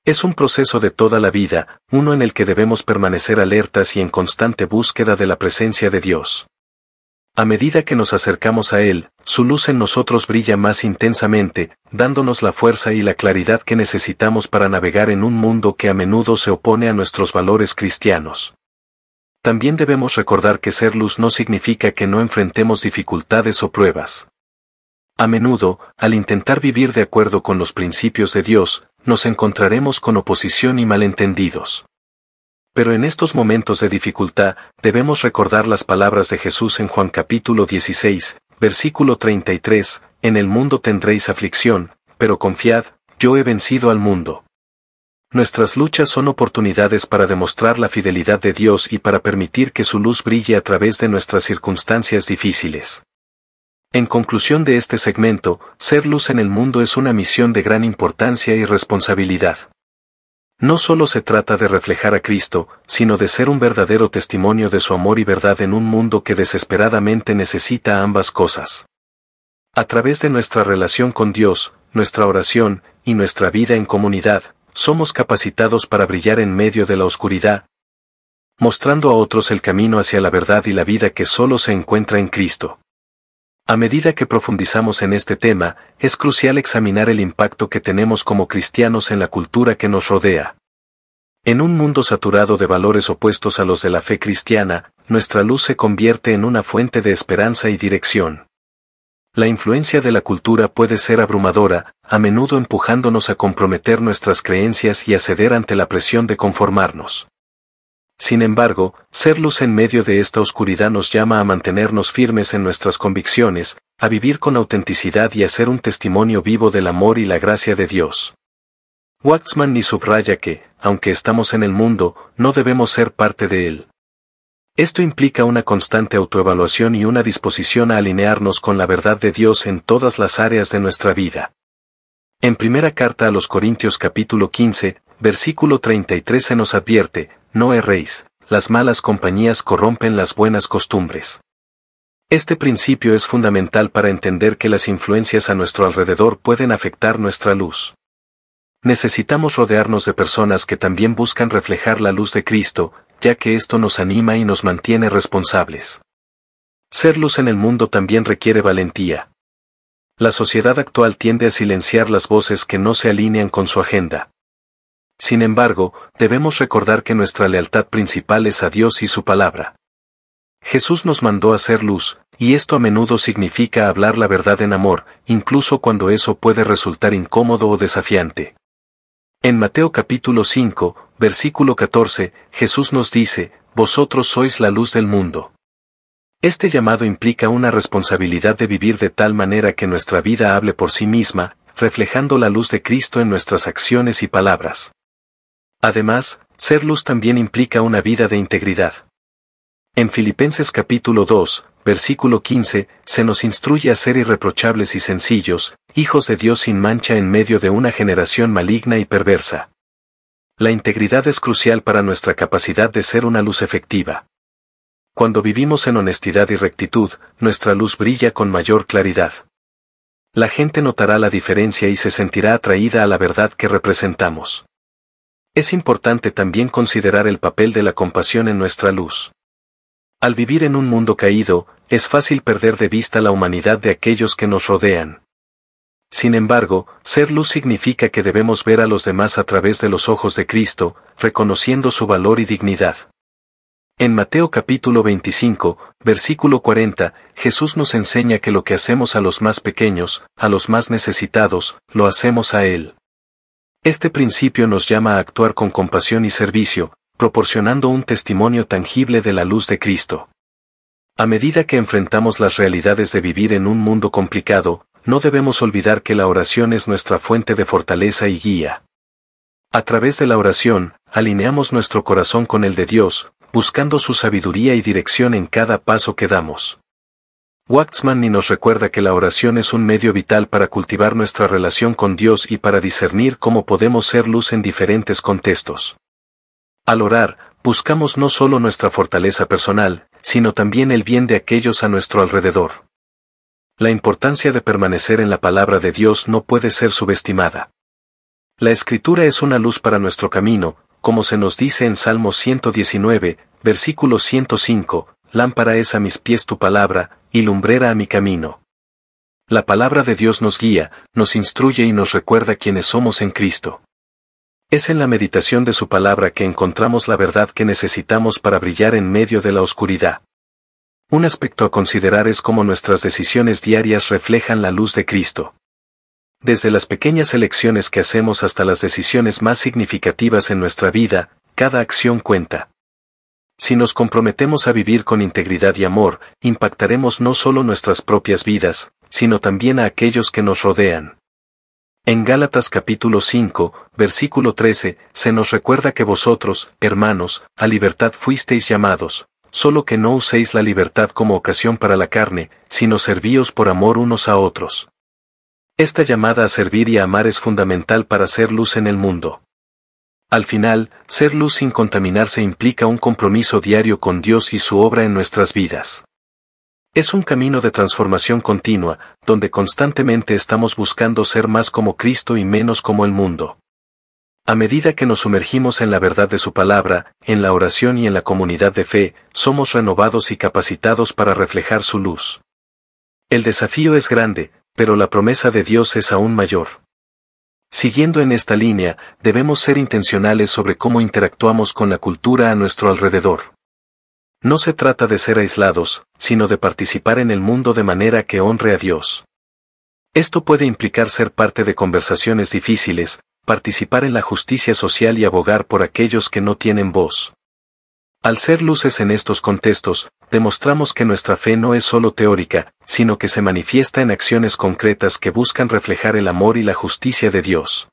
Es un proceso de toda la vida, uno en el que debemos permanecer alertas y en constante búsqueda de la presencia de Dios. A medida que nos acercamos a Él, su luz en nosotros brilla más intensamente, dándonos la fuerza y la claridad que necesitamos para navegar en un mundo que a menudo se opone a nuestros valores cristianos. También debemos recordar que ser luz no significa que no enfrentemos dificultades o pruebas. A menudo, al intentar vivir de acuerdo con los principios de Dios, nos encontraremos con oposición y malentendidos. Pero en estos momentos de dificultad, debemos recordar las palabras de Jesús en Juan capítulo 16, versículo 33, en el mundo tendréis aflicción, pero confiad, yo he vencido al mundo. Nuestras luchas son oportunidades para demostrar la fidelidad de Dios y para permitir que su luz brille a través de nuestras circunstancias difíciles. En conclusión de este segmento, ser luz en el mundo es una misión de gran importancia y responsabilidad. No solo se trata de reflejar a Cristo, sino de ser un verdadero testimonio de su amor y verdad en un mundo que desesperadamente necesita ambas cosas. A través de nuestra relación con Dios, nuestra oración, y nuestra vida en comunidad, somos capacitados para brillar en medio de la oscuridad, mostrando a otros el camino hacia la verdad y la vida que solo se encuentra en Cristo. A medida que profundizamos en este tema, es crucial examinar el impacto que tenemos como cristianos en la cultura que nos rodea. En un mundo saturado de valores opuestos a los de la fe cristiana, nuestra luz se convierte en una fuente de esperanza y dirección. La influencia de la cultura puede ser abrumadora, a menudo empujándonos a comprometer nuestras creencias y a ceder ante la presión de conformarnos. Sin embargo, ser luz en medio de esta oscuridad nos llama a mantenernos firmes en nuestras convicciones, a vivir con autenticidad y a ser un testimonio vivo del amor y la gracia de Dios. Waxman subraya que, aunque estamos en el mundo, no debemos ser parte de él. Esto implica una constante autoevaluación y una disposición a alinearnos con la verdad de Dios en todas las áreas de nuestra vida. En primera carta a los Corintios capítulo 15, versículo 33 se nos advierte: no erréis, las malas compañías corrompen las buenas costumbres. Este principio es fundamental para entender que las influencias a nuestro alrededor pueden afectar nuestra luz. Necesitamos rodearnos de personas que también buscan reflejar la luz de Cristo, ya que esto nos anima y nos mantiene responsables. Ser luz en el mundo también requiere valentía. La sociedad actual tiende a silenciar las voces que no se alinean con su agenda. Sin embargo, debemos recordar que nuestra lealtad principal es a Dios y su palabra. Jesús nos mandó a ser luz, y esto a menudo significa hablar la verdad en amor, incluso cuando eso puede resultar incómodo o desafiante. En Mateo capítulo 5, versículo 14, Jesús nos dice: vosotros sois la luz del mundo. Este llamado implica una responsabilidad de vivir de tal manera que nuestra vida hable por sí misma, reflejando la luz de Cristo en nuestras acciones y palabras. Además, ser luz también implica una vida de integridad. En Filipenses capítulo 2, versículo 15, se nos instruye a ser irreprochables y sencillos, hijos de Dios sin mancha en medio de una generación maligna y perversa. La integridad es crucial para nuestra capacidad de ser una luz efectiva. Cuando vivimos en honestidad y rectitud, nuestra luz brilla con mayor claridad. La gente notará la diferencia y se sentirá atraída a la verdad que representamos. Es importante también considerar el papel de la compasión en nuestra luz. Al vivir en un mundo caído, es fácil perder de vista la humanidad de aquellos que nos rodean. Sin embargo, ser luz significa que debemos ver a los demás a través de los ojos de Cristo, reconociendo su valor y dignidad. En Mateo capítulo 25, versículo 40, Jesús nos enseña que lo que hacemos a los más pequeños, a los más necesitados, lo hacemos a Él. Este principio nos llama a actuar con compasión y servicio, proporcionando un testimonio tangible de la luz de Cristo. A medida que enfrentamos las realidades de vivir en un mundo complicado, no debemos olvidar que la oración es nuestra fuente de fortaleza y guía. A través de la oración, alineamos nuestro corazón con el de Dios, buscando su sabiduría y dirección en cada paso que damos. Waxman nos recuerda que la oración es un medio vital para cultivar nuestra relación con Dios y para discernir cómo podemos ser luz en diferentes contextos. Al orar, buscamos no solo nuestra fortaleza personal, sino también el bien de aquellos a nuestro alrededor. La importancia de permanecer en la palabra de Dios no puede ser subestimada. La Escritura es una luz para nuestro camino, como se nos dice en Salmo 119, versículo 105, lámpara es a mis pies tu palabra, y lumbrera a mi camino. La palabra de Dios nos guía, nos instruye y nos recuerda quiénes somos en Cristo. Es en la meditación de su palabra que encontramos la verdad que necesitamos para brillar en medio de la oscuridad. Un aspecto a considerar es cómo nuestras decisiones diarias reflejan la luz de Cristo. Desde las pequeñas elecciones que hacemos hasta las decisiones más significativas en nuestra vida, cada acción cuenta. Si nos comprometemos a vivir con integridad y amor, impactaremos no solo nuestras propias vidas, sino también a aquellos que nos rodean. En Gálatas capítulo 5, versículo 13, se nos recuerda que vosotros, hermanos, a libertad fuisteis llamados, solo que no uséis la libertad como ocasión para la carne, sino servíos por amor unos a otros. Esta llamada a servir y a amar es fundamental para ser luz en el mundo. Al final, ser luz sin contaminarse implica un compromiso diario con Dios y su obra en nuestras vidas. Es un camino de transformación continua, donde constantemente estamos buscando ser más como Cristo y menos como el mundo. A medida que nos sumergimos en la verdad de su palabra, en la oración y en la comunidad de fe, somos renovados y capacitados para reflejar su luz. El desafío es grande, pero la promesa de Dios es aún mayor. Siguiendo en esta línea, debemos ser intencionales sobre cómo interactuamos con la cultura a nuestro alrededor. No se trata de ser aislados, sino de participar en el mundo de manera que honre a Dios. Esto puede implicar ser parte de conversaciones difíciles, participar en la justicia social y abogar por aquellos que no tienen voz. Al ser luces en estos contextos, demostramos que nuestra fe no es solo teórica, sino que se manifiesta en acciones concretas que buscan reflejar el amor y la justicia de Dios.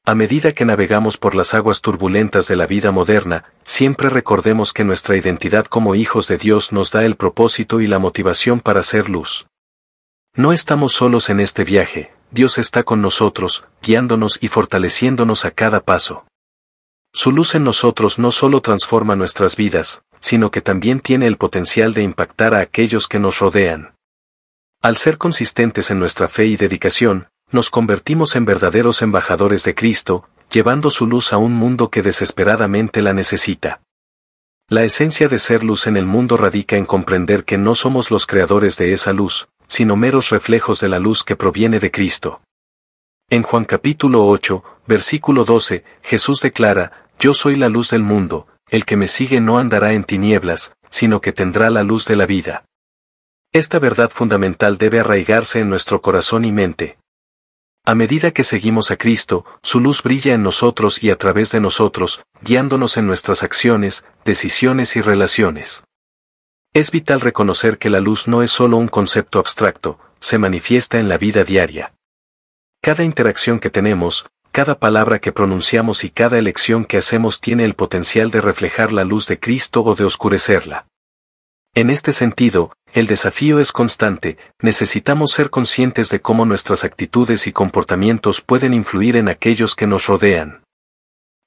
A medida que navegamos por las aguas turbulentas de la vida moderna, siempre recordemos que nuestra identidad como hijos de Dios nos da el propósito y la motivación para ser luz. No estamos solos en este viaje, Dios está con nosotros, guiándonos y fortaleciéndonos a cada paso. Su luz en nosotros no solo transforma nuestras vidas, sino que también tiene el potencial de impactar a aquellos que nos rodean. Al ser consistentes en nuestra fe y dedicación, nos convertimos en verdaderos embajadores de Cristo, llevando su luz a un mundo que desesperadamente la necesita. La esencia de ser luz en el mundo radica en comprender que no somos los creadores de esa luz, sino meros reflejos de la luz que proviene de Cristo. En Juan capítulo 8, versículo 12, Jesús declara, «Yo soy la luz del mundo, el que me sigue no andará en tinieblas, sino que tendrá la luz de la vida». Esta verdad fundamental debe arraigarse en nuestro corazón y mente. A medida que seguimos a Cristo, su luz brilla en nosotros y a través de nosotros, guiándonos en nuestras acciones, decisiones y relaciones. Es vital reconocer que la luz no es solo un concepto abstracto, se manifiesta en la vida diaria. Cada interacción que tenemos, cada palabra que pronunciamos y cada elección que hacemos tiene el potencial de reflejar la luz de Cristo o de oscurecerla. En este sentido, el desafío es constante, necesitamos ser conscientes de cómo nuestras actitudes y comportamientos pueden influir en aquellos que nos rodean.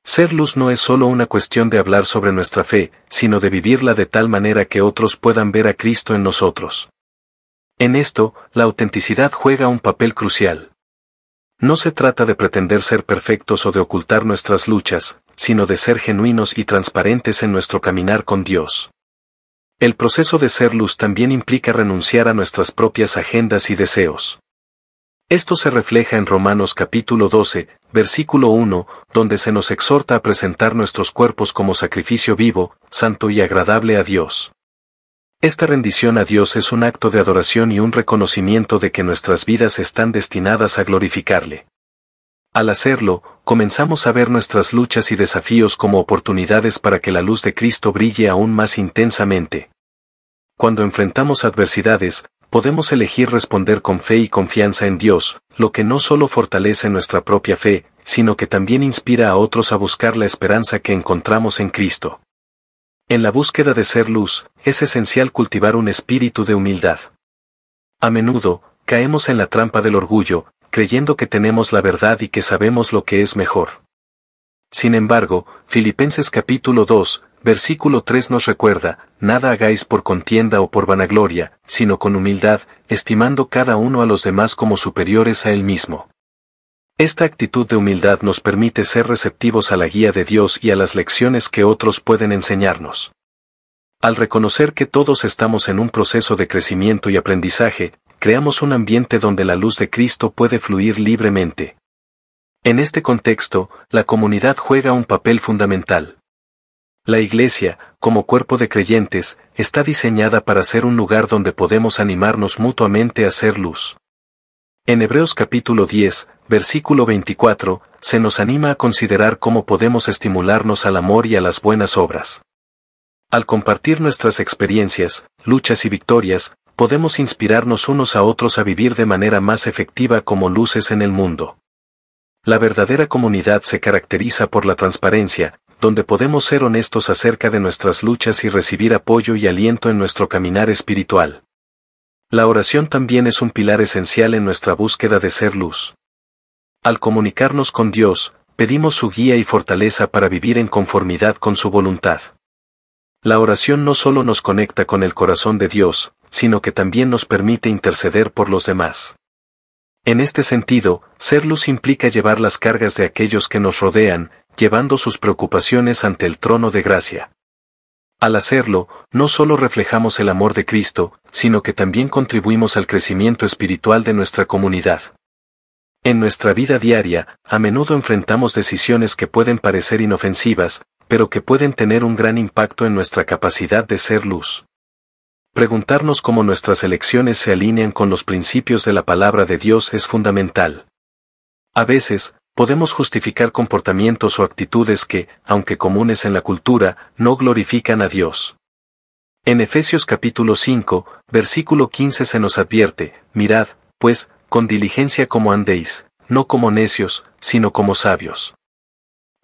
Ser luz no es solo una cuestión de hablar sobre nuestra fe, sino de vivirla de tal manera que otros puedan ver a Cristo en nosotros. En esto, la autenticidad juega un papel crucial. No se trata de pretender ser perfectos o de ocultar nuestras luchas, sino de ser genuinos y transparentes en nuestro caminar con Dios. El proceso de ser luz también implica renunciar a nuestras propias agendas y deseos. Esto se refleja en Romanos capítulo 12, versículo 1, donde se nos exhorta a presentar nuestros cuerpos como sacrificio vivo, santo y agradable a Dios. Esta rendición a Dios es un acto de adoración y un reconocimiento de que nuestras vidas están destinadas a glorificarle. Al hacerlo, comenzamos a ver nuestras luchas y desafíos como oportunidades para que la luz de Cristo brille aún más intensamente. Cuando enfrentamos adversidades, podemos elegir responder con fe y confianza en Dios, lo que no solo fortalece nuestra propia fe, sino que también inspira a otros a buscar la esperanza que encontramos en Cristo. En la búsqueda de ser luz, es esencial cultivar un espíritu de humildad. A menudo, caemos en la trampa del orgullo, creyendo que tenemos la verdad y que sabemos lo que es mejor. Sin embargo, Filipenses capítulo 2, versículo 3 nos recuerda: nada hagáis por contienda o por vanagloria, sino con humildad, estimando cada uno a los demás como superiores a él mismo. Esta actitud de humildad nos permite ser receptivos a la guía de Dios y a las lecciones que otros pueden enseñarnos. Al reconocer que todos estamos en un proceso de crecimiento y aprendizaje, creamos un ambiente donde la luz de Cristo puede fluir libremente. En este contexto, la comunidad juega un papel fundamental. La Iglesia, como cuerpo de creyentes, está diseñada para ser un lugar donde podemos animarnos mutuamente a ser luz. En Hebreos capítulo 10, versículo 24, se nos anima a considerar cómo podemos estimularnos al amor y a las buenas obras. Al compartir nuestras experiencias, luchas y victorias, podemos inspirarnos unos a otros a vivir de manera más efectiva como luces en el mundo. La verdadera comunidad se caracteriza por la transparencia, donde podemos ser honestos acerca de nuestras luchas y recibir apoyo y aliento en nuestro caminar espiritual. La oración también es un pilar esencial en nuestra búsqueda de ser luz. Al comunicarnos con Dios, pedimos su guía y fortaleza para vivir en conformidad con su voluntad. La oración no solo nos conecta con el corazón de Dios, sino que también nos permite interceder por los demás. En este sentido, ser luz implica llevar las cargas de aquellos que nos rodean, llevando sus preocupaciones ante el trono de gracia. Al hacerlo, no solo reflejamos el amor de Cristo, sino que también contribuimos al crecimiento espiritual de nuestra comunidad. En nuestra vida diaria, a menudo enfrentamos decisiones que pueden parecer inofensivas, pero que pueden tener un gran impacto en nuestra capacidad de ser luz. Preguntarnos cómo nuestras elecciones se alinean con los principios de la palabra de Dios es fundamental. A veces, podemos justificar comportamientos o actitudes que, aunque comunes en la cultura, no glorifican a Dios. En Efesios capítulo 5, versículo 15 se nos advierte: mirad, pues, con diligencia como andéis, no como necios, sino como sabios.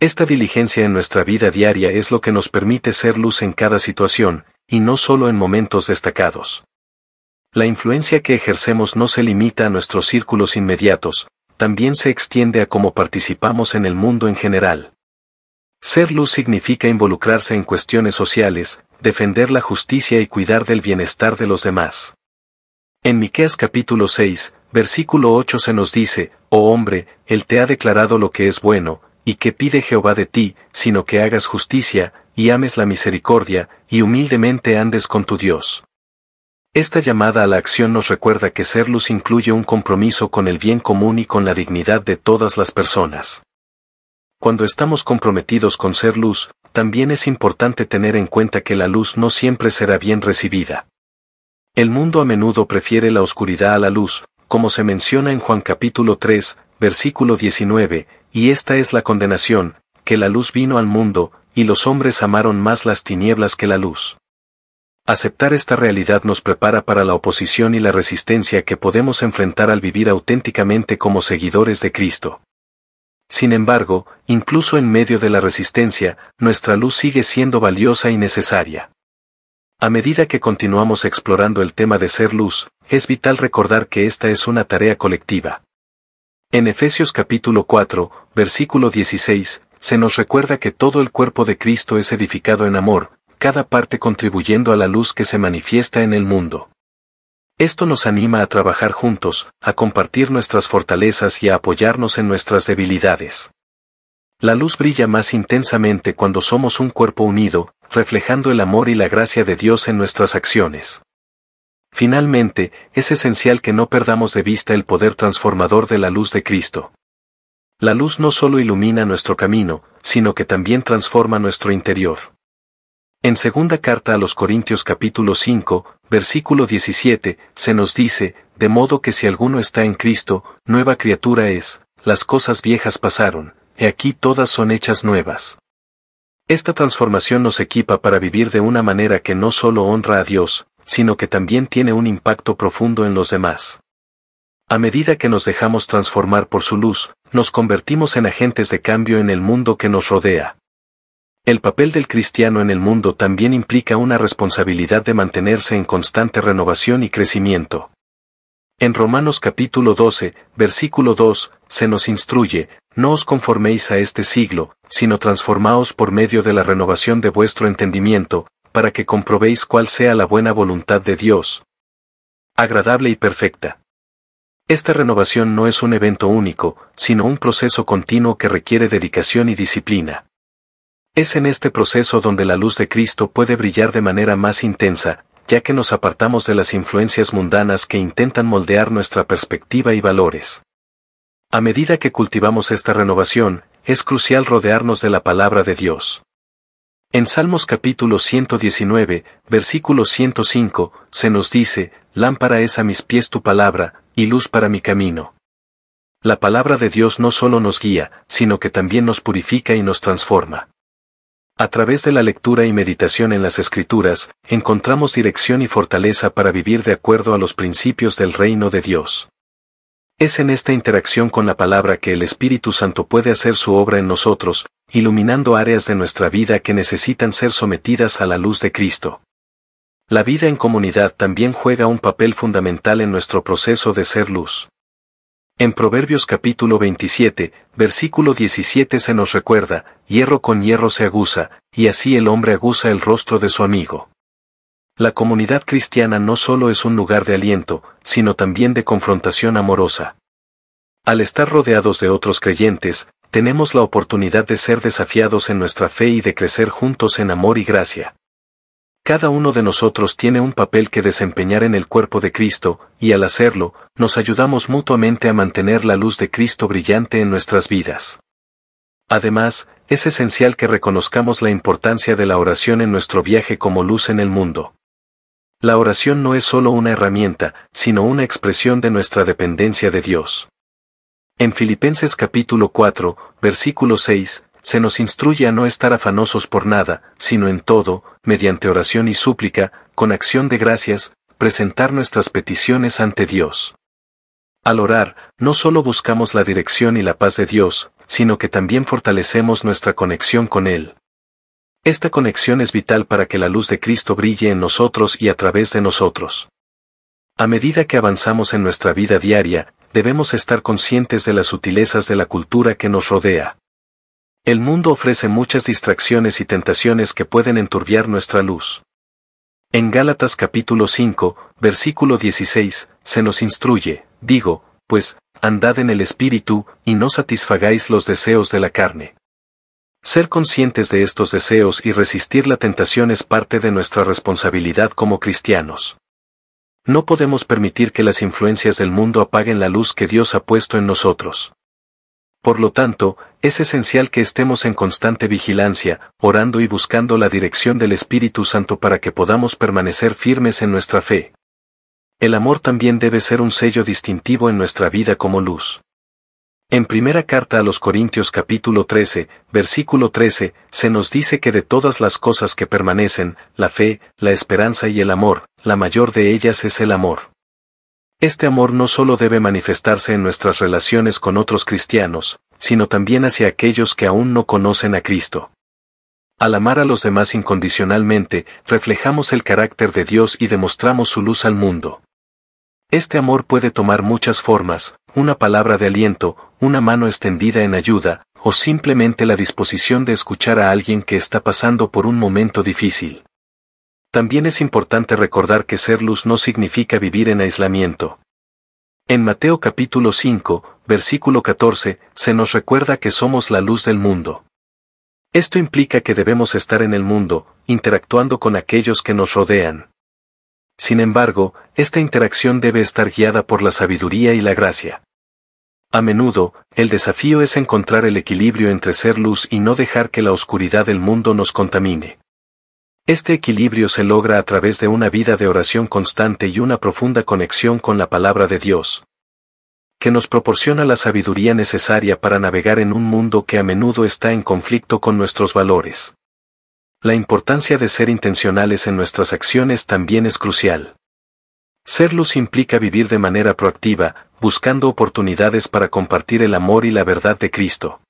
Esta diligencia en nuestra vida diaria es lo que nos permite ser luz en cada situación, y no solo en momentos destacados. La influencia que ejercemos no se limita a nuestros círculos inmediatos, también se extiende a cómo participamos en el mundo en general. Ser luz significa involucrarse en cuestiones sociales, defender la justicia y cuidar del bienestar de los demás. En Miqueas capítulo 6, versículo 8 se nos dice: oh hombre, Él te ha declarado lo que es bueno, y que pide Jehová de ti, sino que hagas justicia, y ames la misericordia, y humildemente andes con tu Dios. Esta llamada a la acción nos recuerda que ser luz incluye un compromiso con el bien común y con la dignidad de todas las personas. Cuando estamos comprometidos con ser luz, también es importante tener en cuenta que la luz no siempre será bien recibida. El mundo a menudo prefiere la oscuridad a la luz, como se menciona en Juan capítulo 3, versículo 19, y esta es la condenación, que la luz vino al mundo, y los hombres amaron más las tinieblas que la luz. Aceptar esta realidad nos prepara para la oposición y la resistencia que podemos enfrentar al vivir auténticamente como seguidores de Cristo. Sin embargo, incluso en medio de la resistencia, nuestra luz sigue siendo valiosa y necesaria. A medida que continuamos explorando el tema de ser luz, es vital recordar que esta es una tarea colectiva. En Efesios capítulo 4, versículo 16, se nos recuerda que todo el cuerpo de Cristo es edificado en amor, cada parte contribuyendo a la luz que se manifiesta en el mundo. Esto nos anima a trabajar juntos, a compartir nuestras fortalezas y a apoyarnos en nuestras debilidades. La luz brilla más intensamente cuando somos un cuerpo unido, reflejando el amor y la gracia de Dios en nuestras acciones. Finalmente, es esencial que no perdamos de vista el poder transformador de la luz de Cristo. La luz no solo ilumina nuestro camino, sino que también transforma nuestro interior. En segunda carta a los Corintios capítulo 5, versículo 17, se nos dice, de modo que si alguno está en Cristo, nueva criatura es, las cosas viejas pasaron, he aquí todas son hechas nuevas. Esta transformación nos equipa para vivir de una manera que no solo honra a Dios, sino que también tiene un impacto profundo en los demás. A medida que nos dejamos transformar por su luz, nos convertimos en agentes de cambio en el mundo que nos rodea. El papel del cristiano en el mundo también implica una responsabilidad de mantenerse en constante renovación y crecimiento. En Romanos capítulo 12, versículo 2, se nos instruye, no os conforméis a este siglo, sino transformaos por medio de la renovación de vuestro entendimiento, para que comprobéis cuál sea la buena voluntad de Dios, agradable y perfecta. Esta renovación no es un evento único, sino un proceso continuo que requiere dedicación y disciplina. Es en este proceso donde la luz de Cristo puede brillar de manera más intensa, ya que nos apartamos de las influencias mundanas que intentan moldear nuestra perspectiva y valores. A medida que cultivamos esta renovación, es crucial rodearnos de la palabra de Dios. En Salmos capítulo 119, versículo 105, se nos dice, lámpara es a mis pies tu palabra, y luz para mi camino. La palabra de Dios no solo nos guía, sino que también nos purifica y nos transforma. A través de la lectura y meditación en las Escrituras, encontramos dirección y fortaleza para vivir de acuerdo a los principios del reino de Dios. Es en esta interacción con la palabra que el Espíritu Santo puede hacer su obra en nosotros, iluminando áreas de nuestra vida que necesitan ser sometidas a la luz de Cristo. La vida en comunidad también juega un papel fundamental en nuestro proceso de ser luz. En Proverbios capítulo 27, versículo 17 se nos recuerda, hierro con hierro se aguza, y así el hombre aguza el rostro de su amigo. La comunidad cristiana no solo es un lugar de aliento, sino también de confrontación amorosa. Al estar rodeados de otros creyentes, tenemos la oportunidad de ser desafiados en nuestra fe y de crecer juntos en amor y gracia. Cada uno de nosotros tiene un papel que desempeñar en el cuerpo de Cristo, y al hacerlo, nos ayudamos mutuamente a mantener la luz de Cristo brillante en nuestras vidas. Además, es esencial que reconozcamos la importancia de la oración en nuestro viaje como luz en el mundo. La oración no es solo una herramienta, sino una expresión de nuestra dependencia de Dios. En Filipenses capítulo 4, versículo 6, se nos instruye a no estar afanosos por nada, sino en todo, mediante oración y súplica, con acción de gracias, presentar nuestras peticiones ante Dios. Al orar, no solo buscamos la dirección y la paz de Dios, sino que también fortalecemos nuestra conexión con Él. Esta conexión es vital para que la luz de Cristo brille en nosotros y a través de nosotros. A medida que avanzamos en nuestra vida diaria, debemos estar conscientes de las sutilezas de la cultura que nos rodea. El mundo ofrece muchas distracciones y tentaciones que pueden enturbiar nuestra luz. En Gálatas capítulo 5, versículo 16, se nos instruye, digo, pues, andad en el Espíritu, y no satisfagáis los deseos de la carne. Ser conscientes de estos deseos y resistir la tentación es parte de nuestra responsabilidad como cristianos. No podemos permitir que las influencias del mundo apaguen la luz que Dios ha puesto en nosotros. Por lo tanto, es esencial que estemos en constante vigilancia, orando y buscando la dirección del Espíritu Santo para que podamos permanecer firmes en nuestra fe. El amor también debe ser un sello distintivo en nuestra vida como luz. En primera carta a los Corintios capítulo 13, versículo 13, se nos dice que de todas las cosas que permanecen, la fe, la esperanza y el amor, la mayor de ellas es el amor. Este amor no solo debe manifestarse en nuestras relaciones con otros cristianos, sino también hacia aquellos que aún no conocen a Cristo. Al amar a los demás incondicionalmente, reflejamos el carácter de Dios y demostramos su luz al mundo. Este amor puede tomar muchas formas, una palabra de aliento, una mano extendida en ayuda, o simplemente la disposición de escuchar a alguien que está pasando por un momento difícil. También es importante recordar que ser luz no significa vivir en aislamiento. En Mateo capítulo 5, versículo 14, se nos recuerda que somos la luz del mundo. Esto implica que debemos estar en el mundo, interactuando con aquellos que nos rodean. Sin embargo, esta interacción debe estar guiada por la sabiduría y la gracia. A menudo, el desafío es encontrar el equilibrio entre ser luz y no dejar que la oscuridad del mundo nos contamine. Este equilibrio se logra a través de una vida de oración constante y una profunda conexión con la palabra de Dios, que nos proporciona la sabiduría necesaria para navegar en un mundo que a menudo está en conflicto con nuestros valores. La importancia de ser intencionales en nuestras acciones también es crucial. Ser luz implica vivir de manera proactiva, buscando oportunidades para compartir el amor y la verdad de Cristo.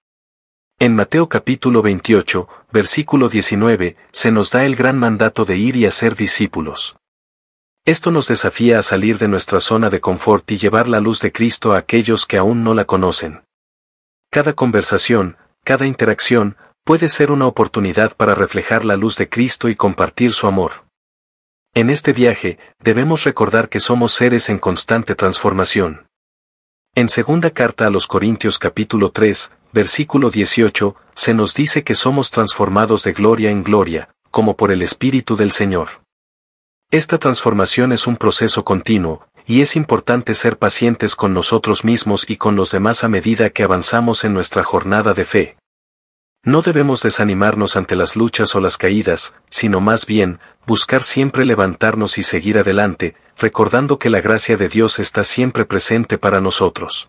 En Mateo capítulo 28, versículo 19, se nos da el gran mandato de ir y hacer discípulos. Esto nos desafía a salir de nuestra zona de confort y llevar la luz de Cristo a aquellos que aún no la conocen. Cada conversación, cada interacción, puede ser una oportunidad para reflejar la luz de Cristo y compartir su amor. En este viaje, debemos recordar que somos seres en constante transformación. En segunda carta a los Corintios capítulo 3, versículo 18, se nos dice que somos transformados de gloria en gloria, como por el Espíritu del Señor. Esta transformación es un proceso continuo, y es importante ser pacientes con nosotros mismos y con los demás a medida que avanzamos en nuestra jornada de fe. No debemos desanimarnos ante las luchas o las caídas, sino más bien, buscar siempre levantarnos y seguir adelante, recordando que la gracia de Dios está siempre presente para nosotros.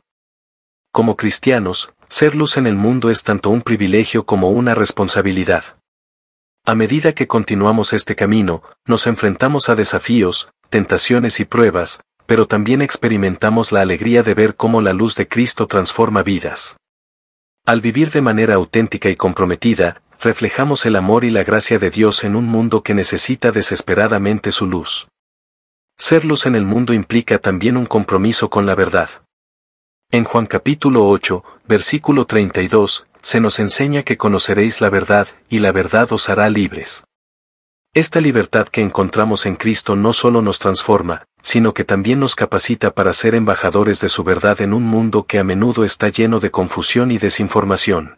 Como cristianos, ser luz en el mundo es tanto un privilegio como una responsabilidad. A medida que continuamos este camino, nos enfrentamos a desafíos, tentaciones y pruebas, pero también experimentamos la alegría de ver cómo la luz de Cristo transforma vidas. Al vivir de manera auténtica y comprometida, reflejamos el amor y la gracia de Dios en un mundo que necesita desesperadamente su luz. Ser luz en el mundo implica también un compromiso con la verdad. En Juan capítulo 8, versículo 32, se nos enseña que conoceréis la verdad, y la verdad os hará libres. Esta libertad que encontramos en Cristo no solo nos transforma, sino que también nos capacita para ser embajadores de su verdad en un mundo que a menudo está lleno de confusión y desinformación.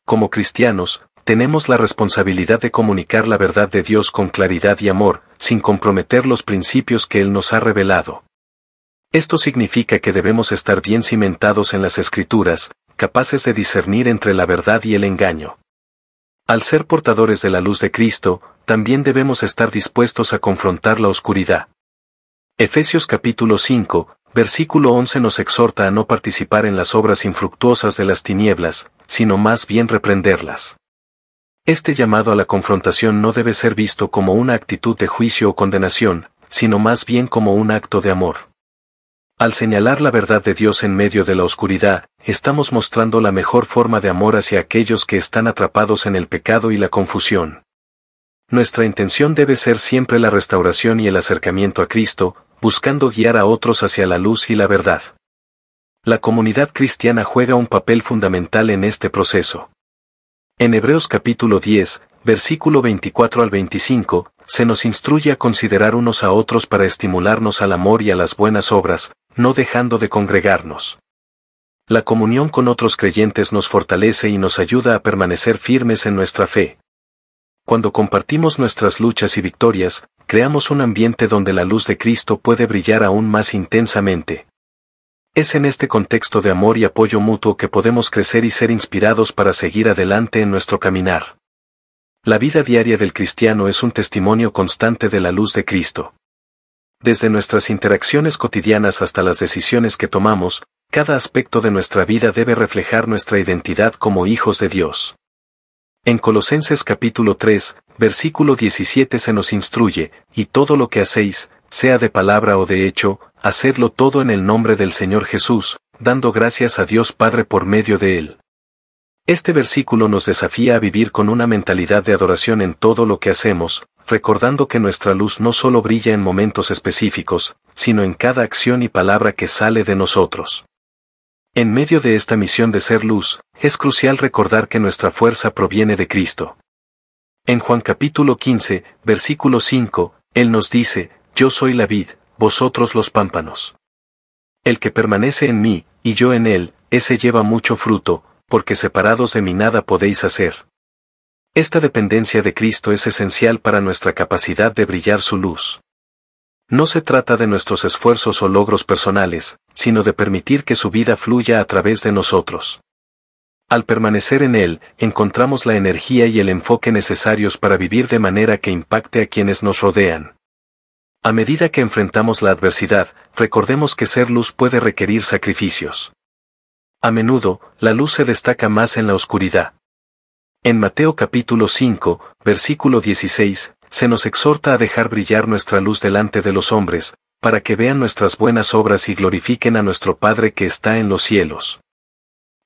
Como cristianos, tenemos la responsabilidad de comunicar la verdad de Dios con claridad y amor, sin comprometer los principios que Él nos ha revelado. Esto significa que debemos estar bien cimentados en las Escrituras, capaces de discernir entre la verdad y el engaño. Al ser portadores de la luz de Cristo, también debemos estar dispuestos a confrontar la oscuridad. Efesios capítulo 5, versículo 11 nos exhorta a no participar en las obras infructuosas de las tinieblas, sino más bien reprenderlas. Este llamado a la confrontación no debe ser visto como una actitud de juicio o condenación, sino más bien como un acto de amor. Al señalar la verdad de Dios en medio de la oscuridad, estamos mostrando la mejor forma de amor hacia aquellos que están atrapados en el pecado y la confusión. Nuestra intención debe ser siempre la restauración y el acercamiento a Cristo, buscando guiar a otros hacia la luz y la verdad. La comunidad cristiana juega un papel fundamental en este proceso. En Hebreos capítulo 10, versículo 24 al 25, se nos instruye a considerar unos a otros para estimularnos al amor y a las buenas obras, no dejando de congregarnos. La comunión con otros creyentes nos fortalece y nos ayuda a permanecer firmes en nuestra fe. Cuando compartimos nuestras luchas y victorias, creamos un ambiente donde la luz de Cristo puede brillar aún más intensamente. Es en este contexto de amor y apoyo mutuo que podemos crecer y ser inspirados para seguir adelante en nuestro caminar. La vida diaria del cristiano es un testimonio constante de la luz de Cristo. Desde nuestras interacciones cotidianas hasta las decisiones que tomamos, cada aspecto de nuestra vida debe reflejar nuestra identidad como hijos de Dios. En Colosenses capítulo 3, versículo 17 se nos instruye, y todo lo que hacéis, sea de palabra o de hecho, hacedlo todo en el nombre del Señor Jesús, dando gracias a Dios Padre por medio de Él. Este versículo nos desafía a vivir con una mentalidad de adoración en todo lo que hacemos, recordando que nuestra luz no solo brilla en momentos específicos, sino en cada acción y palabra que sale de nosotros. En medio de esta misión de ser luz, es crucial recordar que nuestra fuerza proviene de Cristo. En Juan capítulo 15, versículo 5, Él nos dice, Yo soy la vid, vosotros los pámpanos. El que permanece en mí, y yo en él, ese lleva mucho fruto, porque separados de mí nada podéis hacer. Esta dependencia de Cristo es esencial para nuestra capacidad de brillar su luz. No se trata de nuestros esfuerzos o logros personales, sino de permitir que su vida fluya a través de nosotros. Al permanecer en Él, encontramos la energía y el enfoque necesarios para vivir de manera que impacte a quienes nos rodean. A medida que enfrentamos la adversidad, recordemos que ser luz puede requerir sacrificios. A menudo, la luz se destaca más en la oscuridad. En Mateo capítulo 5, versículo 16, se nos exhorta a dejar brillar nuestra luz delante de los hombres, para que vean nuestras buenas obras y glorifiquen a nuestro Padre que está en los cielos.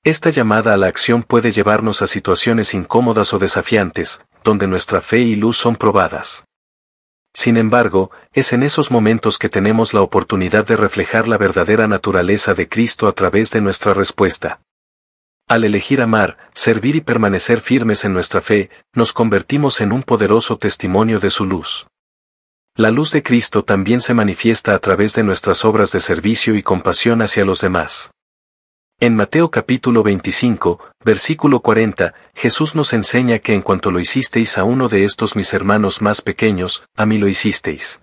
Esta llamada a la acción puede llevarnos a situaciones incómodas o desafiantes, donde nuestra fe y luz son probadas. Sin embargo, es en esos momentos que tenemos la oportunidad de reflejar la verdadera naturaleza de Cristo a través de nuestra respuesta. Al elegir amar, servir y permanecer firmes en nuestra fe, nos convertimos en un poderoso testimonio de su luz. La luz de Cristo también se manifiesta a través de nuestras obras de servicio y compasión hacia los demás. En Mateo capítulo 25, versículo 40, Jesús nos enseña que en cuanto lo hicisteis a uno de estos mis hermanos más pequeños, a mí lo hicisteis.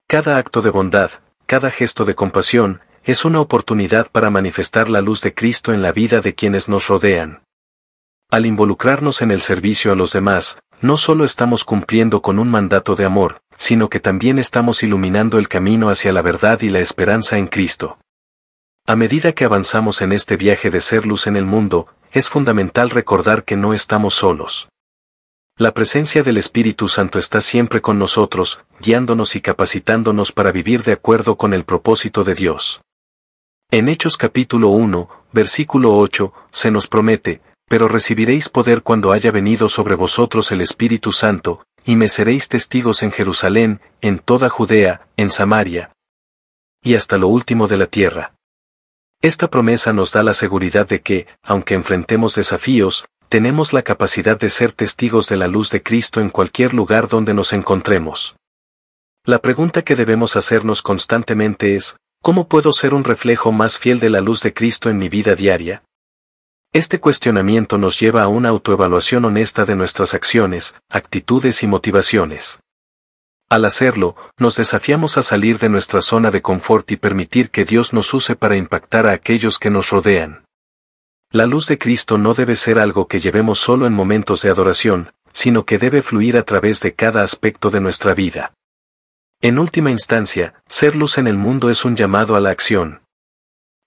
Cada acto de bondad, cada gesto de compasión, es una oportunidad para manifestar la luz de Cristo en la vida de quienes nos rodean. Al involucrarnos en el servicio a los demás, no solo estamos cumpliendo con un mandato de amor, sino que también estamos iluminando el camino hacia la verdad y la esperanza en Cristo. A medida que avanzamos en este viaje de ser luz en el mundo, es fundamental recordar que no estamos solos. La presencia del Espíritu Santo está siempre con nosotros, guiándonos y capacitándonos para vivir de acuerdo con el propósito de Dios. En Hechos capítulo 1, versículo 8, se nos promete, pero recibiréis poder cuando haya venido sobre vosotros el Espíritu Santo, y me seréis testigos en Jerusalén, en toda Judea, en Samaria, y hasta lo último de la tierra. Esta promesa nos da la seguridad de que, aunque enfrentemos desafíos, tenemos la capacidad de ser testigos de la luz de Cristo en cualquier lugar donde nos encontremos. La pregunta que debemos hacernos constantemente es, ¿cómo puedo ser un reflejo más fiel de la luz de Cristo en mi vida diaria? Este cuestionamiento nos lleva a una autoevaluación honesta de nuestras acciones, actitudes y motivaciones. Al hacerlo, nos desafiamos a salir de nuestra zona de confort y permitir que Dios nos use para impactar a aquellos que nos rodean. La luz de Cristo no debe ser algo que llevemos solo en momentos de adoración, sino que debe fluir a través de cada aspecto de nuestra vida. En última instancia, ser luz en el mundo es un llamado a la acción.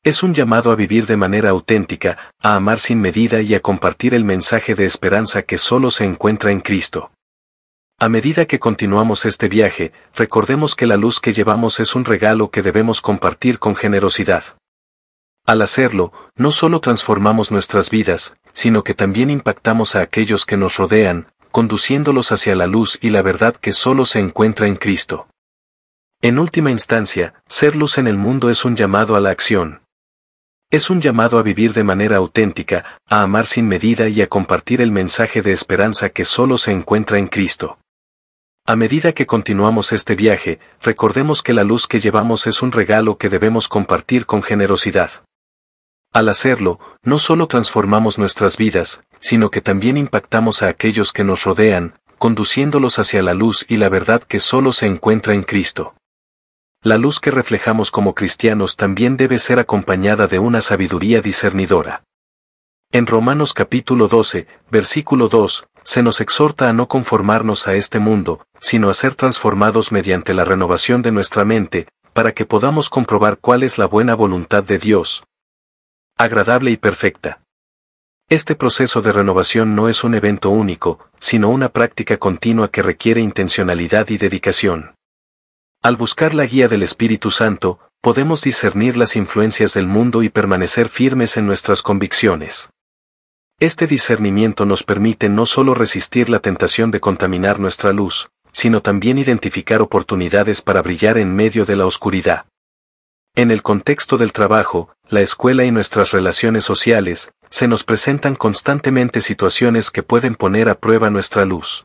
Es un llamado a vivir de manera auténtica, a amar sin medida y a compartir el mensaje de esperanza que solo se encuentra en Cristo. A medida que continuamos este viaje, recordemos que la luz que llevamos es un regalo que debemos compartir con generosidad. Al hacerlo, no solo transformamos nuestras vidas, sino que también impactamos a aquellos que nos rodean, conduciéndolos hacia la luz y la verdad que solo se encuentra en Cristo. En última instancia, ser luz en el mundo es un llamado a la acción. Es un llamado a vivir de manera auténtica, a amar sin medida y a compartir el mensaje de esperanza que solo se encuentra en Cristo. A medida que continuamos este viaje, recordemos que la luz que llevamos es un regalo que debemos compartir con generosidad. Al hacerlo, no solo transformamos nuestras vidas, sino que también impactamos a aquellos que nos rodean, conduciéndolos hacia la luz y la verdad que solo se encuentra en Cristo. La luz que reflejamos como cristianos también debe ser acompañada de una sabiduría discernidora. En Romanos capítulo 12, versículo 2, se nos exhorta a no conformarnos a este mundo, sino a ser transformados mediante la renovación de nuestra mente, para que podamos comprobar cuál es la buena voluntad de Dios, agradable y perfecta. Este proceso de renovación no es un evento único, sino una práctica continua que requiere intencionalidad y dedicación. Al buscar la guía del Espíritu Santo, podemos discernir las influencias del mundo y permanecer firmes en nuestras convicciones. Este discernimiento nos permite no solo resistir la tentación de contaminar nuestra luz, sino también identificar oportunidades para brillar en medio de la oscuridad. En el contexto del trabajo, la escuela y nuestras relaciones sociales, se nos presentan constantemente situaciones que pueden poner a prueba nuestra luz.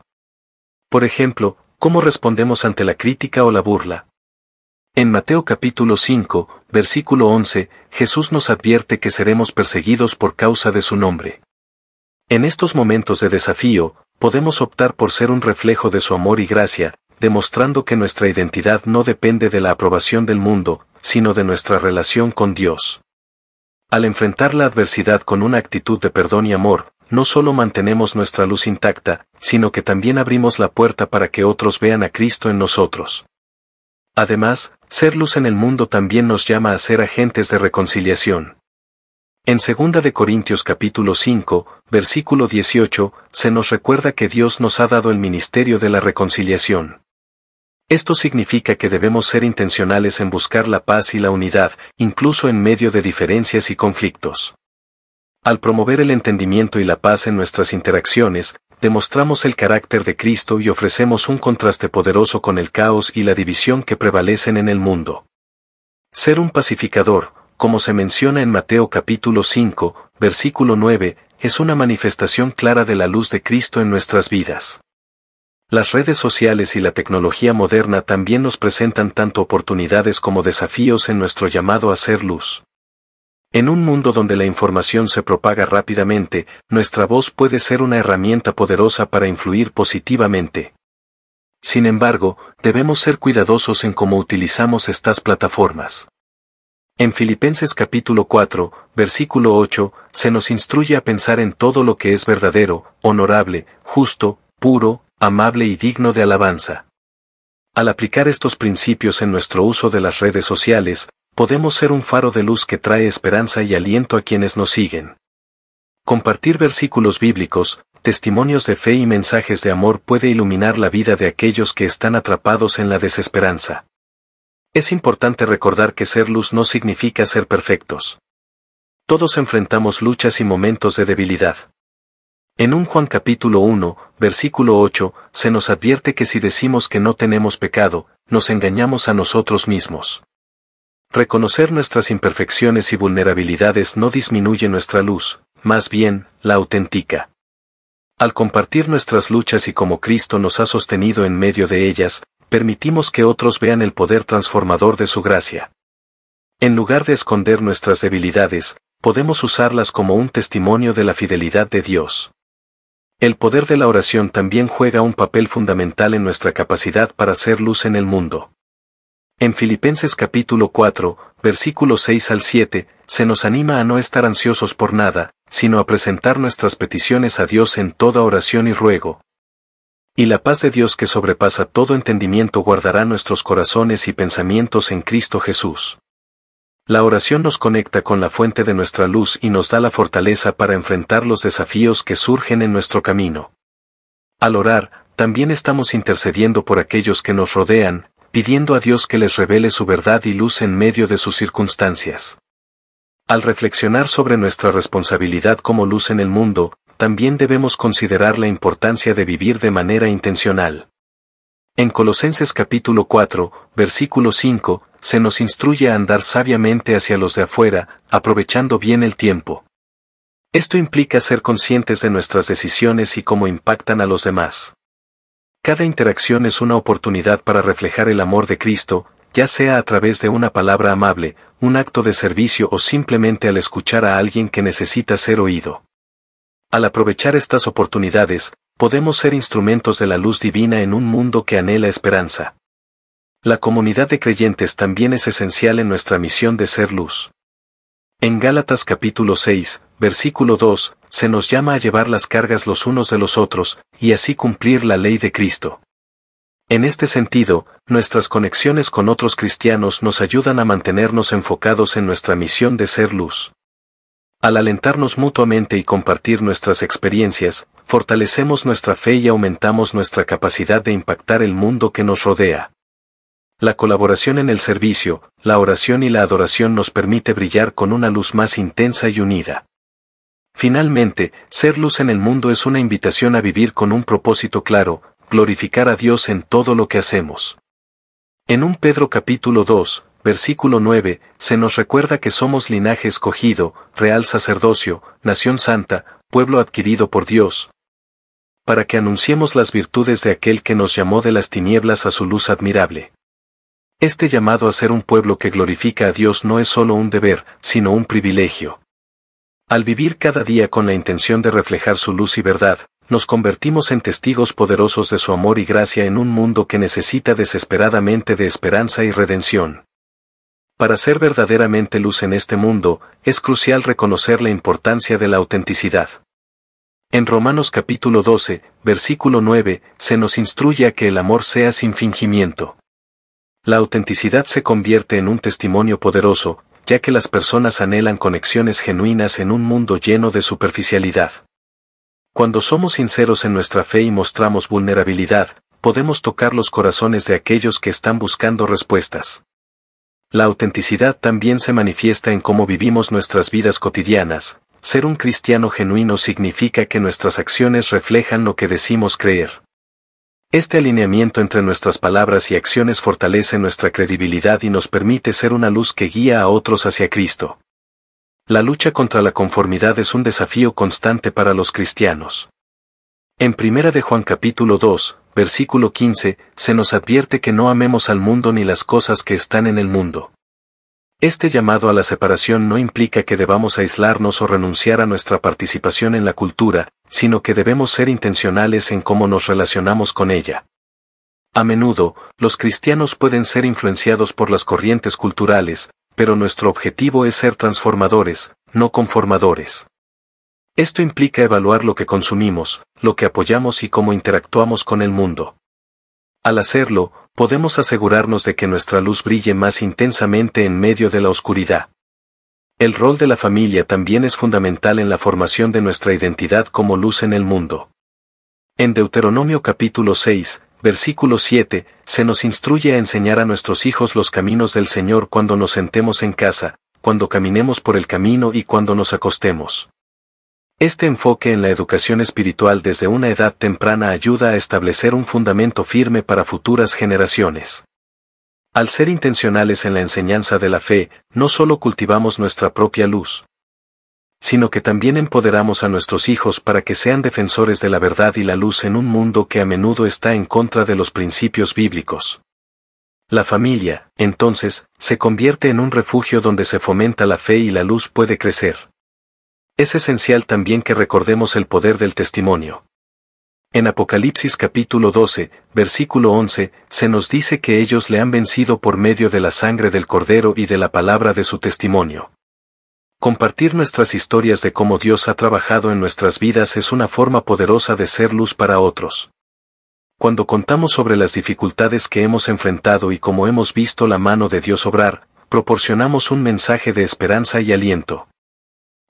Por ejemplo, ¿cómo respondemos ante la crítica o la burla? En Mateo capítulo 5, versículo 11, Jesús nos advierte que seremos perseguidos por causa de su nombre. En estos momentos de desafío, podemos optar por ser un reflejo de su amor y gracia, demostrando que nuestra identidad no depende de la aprobación del mundo, sino de nuestra relación con Dios. Al enfrentar la adversidad con una actitud de perdón y amor, no solo mantenemos nuestra luz intacta, sino que también abrimos la puerta para que otros vean a Cristo en nosotros. Además, ser luz en el mundo también nos llama a ser agentes de reconciliación. En 2 de Corintios capítulo 5, versículo 18, se nos recuerda que Dios nos ha dado el ministerio de la reconciliación. Esto significa que debemos ser intencionales en buscar la paz y la unidad, incluso en medio de diferencias y conflictos. Al promover el entendimiento y la paz en nuestras interacciones, demostramos el carácter de Cristo y ofrecemos un contraste poderoso con el caos y la división que prevalecen en el mundo. Ser un pacificador, como se menciona en Mateo capítulo 5, versículo 9, es una manifestación clara de la luz de Cristo en nuestras vidas. Las redes sociales y la tecnología moderna también nos presentan tanto oportunidades como desafíos en nuestro llamado a ser luz. En un mundo donde la información se propaga rápidamente, nuestra voz puede ser una herramienta poderosa para influir positivamente. Sin embargo, debemos ser cuidadosos en cómo utilizamos estas plataformas. En Filipenses capítulo 4, versículo 8, se nos instruye a pensar en todo lo que es verdadero, honorable, justo, puro, amable y digno de alabanza. Al aplicar estos principios en nuestro uso de las redes sociales, podemos ser un faro de luz que trae esperanza y aliento a quienes nos siguen. Compartir versículos bíblicos, testimonios de fe y mensajes de amor puede iluminar la vida de aquellos que están atrapados en la desesperanza. Es importante recordar que ser luz no significa ser perfectos. Todos enfrentamos luchas y momentos de debilidad. En 1 Juan capítulo 1, versículo 8, se nos advierte que si decimos que no tenemos pecado, nos engañamos a nosotros mismos. Reconocer nuestras imperfecciones y vulnerabilidades no disminuye nuestra luz, más bien, la autentica. Al compartir nuestras luchas y como Cristo nos ha sostenido en medio de ellas, permitimos que otros vean el poder transformador de su gracia. En lugar de esconder nuestras debilidades, podemos usarlas como un testimonio de la fidelidad de Dios. El poder de la oración también juega un papel fundamental en nuestra capacidad para ser luz en el mundo. En Filipenses capítulo 4, versículos 6 al 7, se nos anima a no estar ansiosos por nada, sino a presentar nuestras peticiones a Dios en toda oración y ruego. Y la paz de Dios que sobrepasa todo entendimiento guardará nuestros corazones y pensamientos en Cristo Jesús. La oración nos conecta con la fuente de nuestra luz y nos da la fortaleza para enfrentar los desafíos que surgen en nuestro camino. Al orar, también estamos intercediendo por aquellos que nos rodean, pidiendo a Dios que les revele su verdad y luz en medio de sus circunstancias. Al reflexionar sobre nuestra responsabilidad como luz en el mundo, también debemos considerar la importancia de vivir de manera intencional. En Colosenses capítulo 4, versículo 5, se nos instruye a andar sabiamente hacia los de afuera, aprovechando bien el tiempo. Esto implica ser conscientes de nuestras decisiones y cómo impactan a los demás. Cada interacción es una oportunidad para reflejar el amor de Cristo, ya sea a través de una palabra amable, un acto de servicio o simplemente al escuchar a alguien que necesita ser oído. Al aprovechar estas oportunidades, podemos ser instrumentos de la luz divina en un mundo que anhela esperanza. La comunidad de creyentes también es esencial en nuestra misión de ser luz. En Gálatas capítulo 6, versículo 2, se nos llama a llevar las cargas los unos de los otros, y así cumplir la ley de Cristo. En este sentido, nuestras conexiones con otros cristianos nos ayudan a mantenernos enfocados en nuestra misión de ser luz. Al alentarnos mutuamente y compartir nuestras experiencias, fortalecemos nuestra fe y aumentamos nuestra capacidad de impactar el mundo que nos rodea. La colaboración en el servicio, la oración y la adoración nos permite brillar con una luz más intensa y unida. Finalmente, ser luz en el mundo es una invitación a vivir con un propósito claro, glorificar a Dios en todo lo que hacemos. En 1 Pedro capítulo 2, versículo 9, se nos recuerda que somos linaje escogido, real sacerdocio, nación santa, pueblo adquirido por Dios, para que anunciemos las virtudes de aquel que nos llamó de las tinieblas a su luz admirable. Este llamado a ser un pueblo que glorifica a Dios no es solo un deber, sino un privilegio. Al vivir cada día con la intención de reflejar su luz y verdad, nos convertimos en testigos poderosos de su amor y gracia en un mundo que necesita desesperadamente de esperanza y redención. Para ser verdaderamente luz en este mundo, es crucial reconocer la importancia de la autenticidad. En Romanos capítulo 12, versículo 9, se nos instruye a que el amor sea sin fingimiento. La autenticidad se convierte en un testimonio poderoso, ya que las personas anhelan conexiones genuinas en un mundo lleno de superficialidad. Cuando somos sinceros en nuestra fe y mostramos vulnerabilidad, podemos tocar los corazones de aquellos que están buscando respuestas. La autenticidad también se manifiesta en cómo vivimos nuestras vidas cotidianas. Ser un cristiano genuino significa que nuestras acciones reflejan lo que decimos creer. Este alineamiento entre nuestras palabras y acciones fortalece nuestra credibilidad y nos permite ser una luz que guía a otros hacia Cristo. La lucha contra la conformidad es un desafío constante para los cristianos. En 1 de Juan capítulo 2, versículo 15, se nos advierte que no amemos al mundo ni las cosas que están en el mundo. Este llamado a la separación no implica que debamos aislarnos o renunciar a nuestra participación en la cultura, sino que debemos ser intencionales en cómo nos relacionamos con ella. A menudo, los cristianos pueden ser influenciados por las corrientes culturales, pero nuestro objetivo es ser transformadores, no conformadores. Esto implica evaluar lo que consumimos, lo que apoyamos y cómo interactuamos con el mundo. Al hacerlo, podemos asegurarnos de que nuestra luz brille más intensamente en medio de la oscuridad. El rol de la familia también es fundamental en la formación de nuestra identidad como luz en el mundo. En Deuteronomio capítulo 6, versículo 7, se nos instruye a enseñar a nuestros hijos los caminos del Señor cuando nos sentemos en casa, cuando caminemos por el camino y cuando nos acostemos. Este enfoque en la educación espiritual desde una edad temprana ayuda a establecer un fundamento firme para futuras generaciones. Al ser intencionales en la enseñanza de la fe, no solo cultivamos nuestra propia luz, sino que también empoderamos a nuestros hijos para que sean defensores de la verdad y la luz en un mundo que a menudo está en contra de los principios bíblicos. La familia, entonces, se convierte en un refugio donde se fomenta la fe y la luz puede crecer. Es esencial también que recordemos el poder del testimonio. En Apocalipsis capítulo 12, versículo 11, se nos dice que ellos le han vencido por medio de la sangre del Cordero y de la palabra de su testimonio. Compartir nuestras historias de cómo Dios ha trabajado en nuestras vidas es una forma poderosa de ser luz para otros. Cuando contamos sobre las dificultades que hemos enfrentado y cómo hemos visto la mano de Dios obrar, proporcionamos un mensaje de esperanza y aliento.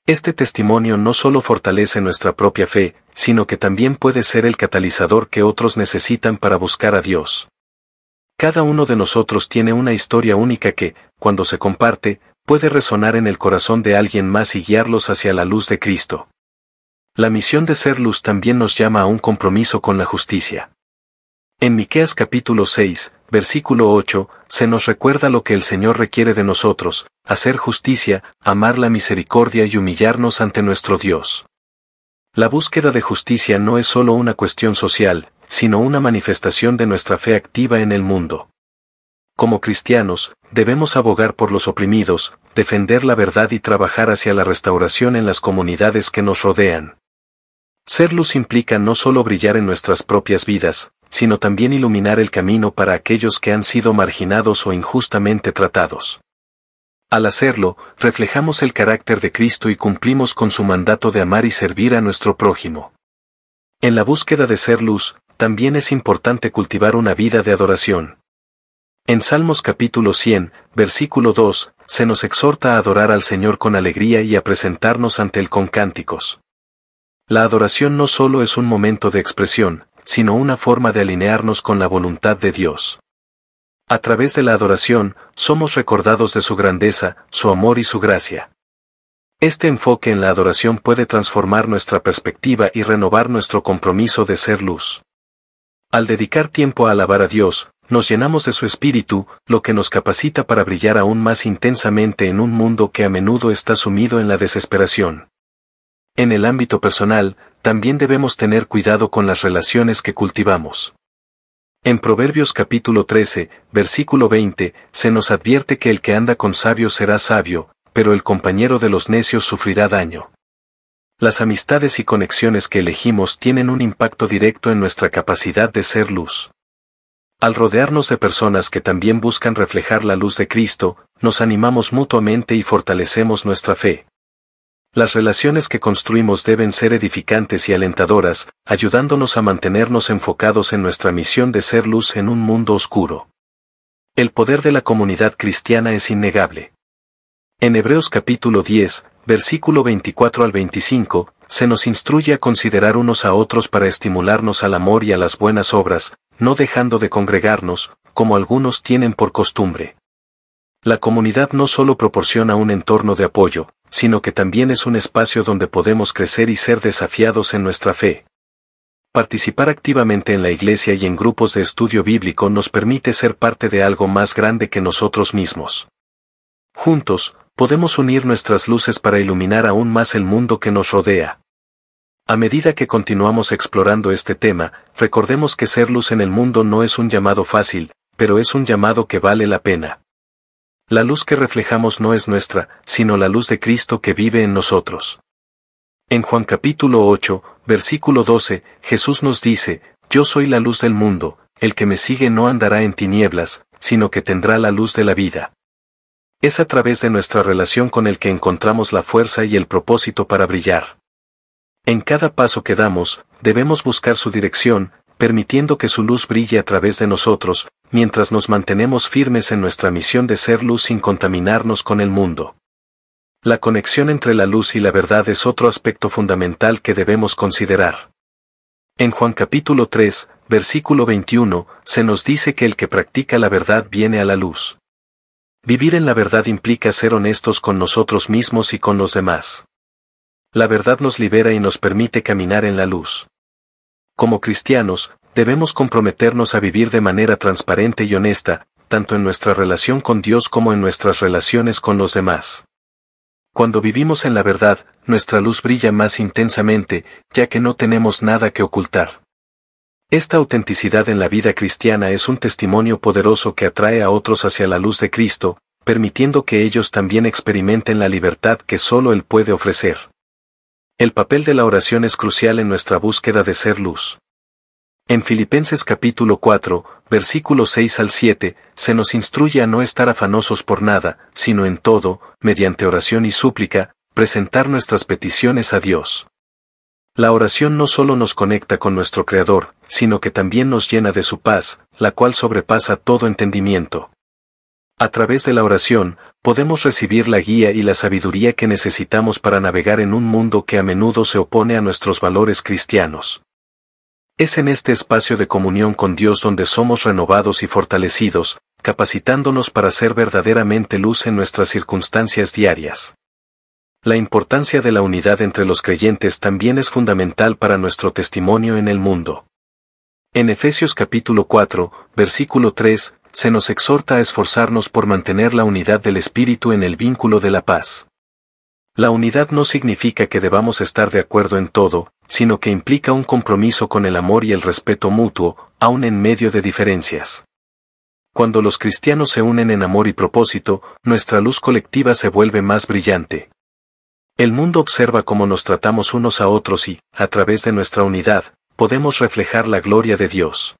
Este testimonio no solo fortalece nuestra propia fe, sino que también puede ser el catalizador que otros necesitan para buscar a Dios. Cada uno de nosotros tiene una historia única que, cuando se comparte, puede resonar en el corazón de alguien más y guiarlos hacia la luz de Cristo. La misión de ser luz también nos llama a un compromiso con la justicia. En Miqueas capítulo 6, versículo 8, se nos recuerda lo que el Señor requiere de nosotros: hacer justicia, amar la misericordia y humillarnos ante nuestro Dios. La búsqueda de justicia no es solo una cuestión social, sino una manifestación de nuestra fe activa en el mundo. Como cristianos, debemos abogar por los oprimidos, defender la verdad y trabajar hacia la restauración en las comunidades que nos rodean. Ser luz implica no solo brillar en nuestras propias vidas, sino también iluminar el camino para aquellos que han sido marginados o injustamente tratados. Al hacerlo, reflejamos el carácter de Cristo y cumplimos con su mandato de amar y servir a nuestro prójimo. En la búsqueda de ser luz, también es importante cultivar una vida de adoración. En Salmos capítulo 100, versículo 2, se nos exhorta a adorar al Señor con alegría y a presentarnos ante Él con cánticos. La adoración no solo es un momento de expresión, sino una forma de alinearnos con la voluntad de Dios. A través de la adoración, somos recordados de su grandeza, su amor y su gracia. Este enfoque en la adoración puede transformar nuestra perspectiva y renovar nuestro compromiso de ser luz. Al dedicar tiempo a alabar a Dios, nos llenamos de su espíritu, lo que nos capacita para brillar aún más intensamente en un mundo que a menudo está sumido en la desesperación. En el ámbito personal, también debemos tener cuidado con las relaciones que cultivamos. En Proverbios capítulo 13, versículo 20, se nos advierte que el que anda con sabios será sabio, pero el compañero de los necios sufrirá daño. Las amistades y conexiones que elegimos tienen un impacto directo en nuestra capacidad de ser luz. Al rodearnos de personas que también buscan reflejar la luz de Cristo, nos animamos mutuamente y fortalecemos nuestra fe. Las relaciones que construimos deben ser edificantes y alentadoras, ayudándonos a mantenernos enfocados en nuestra misión de ser luz en un mundo oscuro. El poder de la comunidad cristiana es innegable. En Hebreos capítulo 10, versículo 24 al 25, se nos instruye a considerar unos a otros para estimularnos al amor y a las buenas obras, no dejando de congregarnos, como algunos tienen por costumbre. La comunidad no solo proporciona un entorno de apoyo, sino que también es un espacio donde podemos crecer y ser desafiados en nuestra fe. Participar activamente en la iglesia y en grupos de estudio bíblico nos permite ser parte de algo más grande que nosotros mismos. Juntos, podemos unir nuestras luces para iluminar aún más el mundo que nos rodea. A medida que continuamos explorando este tema, recordemos que ser luz en el mundo no es un llamado fácil, pero es un llamado que vale la pena. La luz que reflejamos no es nuestra, sino la luz de Cristo que vive en nosotros. En Juan capítulo 8, versículo 12, Jesús nos dice, «Yo soy la luz del mundo, el que me sigue no andará en tinieblas, sino que tendrá la luz de la vida». Es a través de nuestra relación con el que encontramos la fuerza y el propósito para brillar. En cada paso que damos, debemos buscar su dirección, permitiendo que su luz brille a través de nosotros, mientras nos mantenemos firmes en nuestra misión de ser luz sin contaminarnos con el mundo. La conexión entre la luz y la verdad es otro aspecto fundamental que debemos considerar. En Juan capítulo 3, versículo 21, se nos dice que el que practica la verdad viene a la luz. Vivir en la verdad implica ser honestos con nosotros mismos y con los demás. La verdad nos libera y nos permite caminar en la luz. Como cristianos, debemos comprometernos a vivir de manera transparente y honesta, tanto en nuestra relación con Dios como en nuestras relaciones con los demás. Cuando vivimos en la verdad, nuestra luz brilla más intensamente, ya que no tenemos nada que ocultar. Esta autenticidad en la vida cristiana es un testimonio poderoso que atrae a otros hacia la luz de Cristo, permitiendo que ellos también experimenten la libertad que solo Él puede ofrecer. El papel de la oración es crucial en nuestra búsqueda de ser luz. En Filipenses capítulo 4, versículos 6 al 7, se nos instruye a no estar afanosos por nada, sino en todo, mediante oración y súplica, presentar nuestras peticiones a Dios. La oración no solo nos conecta con nuestro Creador, sino que también nos llena de su paz, la cual sobrepasa todo entendimiento. A través de la oración, podemos recibir la guía y la sabiduría que necesitamos para navegar en un mundo que a menudo se opone a nuestros valores cristianos. Es en este espacio de comunión con Dios donde somos renovados y fortalecidos, capacitándonos para ser verdaderamente luz en nuestras circunstancias diarias. La importancia de la unidad entre los creyentes también es fundamental para nuestro testimonio en el mundo. En Efesios capítulo 4, versículo 3, se nos exhorta a esforzarnos por mantener la unidad del Espíritu en el vínculo de la paz. La unidad no significa que debamos estar de acuerdo en todo, sino que implica un compromiso con el amor y el respeto mutuo, aun en medio de diferencias. Cuando los cristianos se unen en amor y propósito, nuestra luz colectiva se vuelve más brillante. El mundo observa cómo nos tratamos unos a otros y, a través de nuestra unidad, podemos reflejar la gloria de Dios.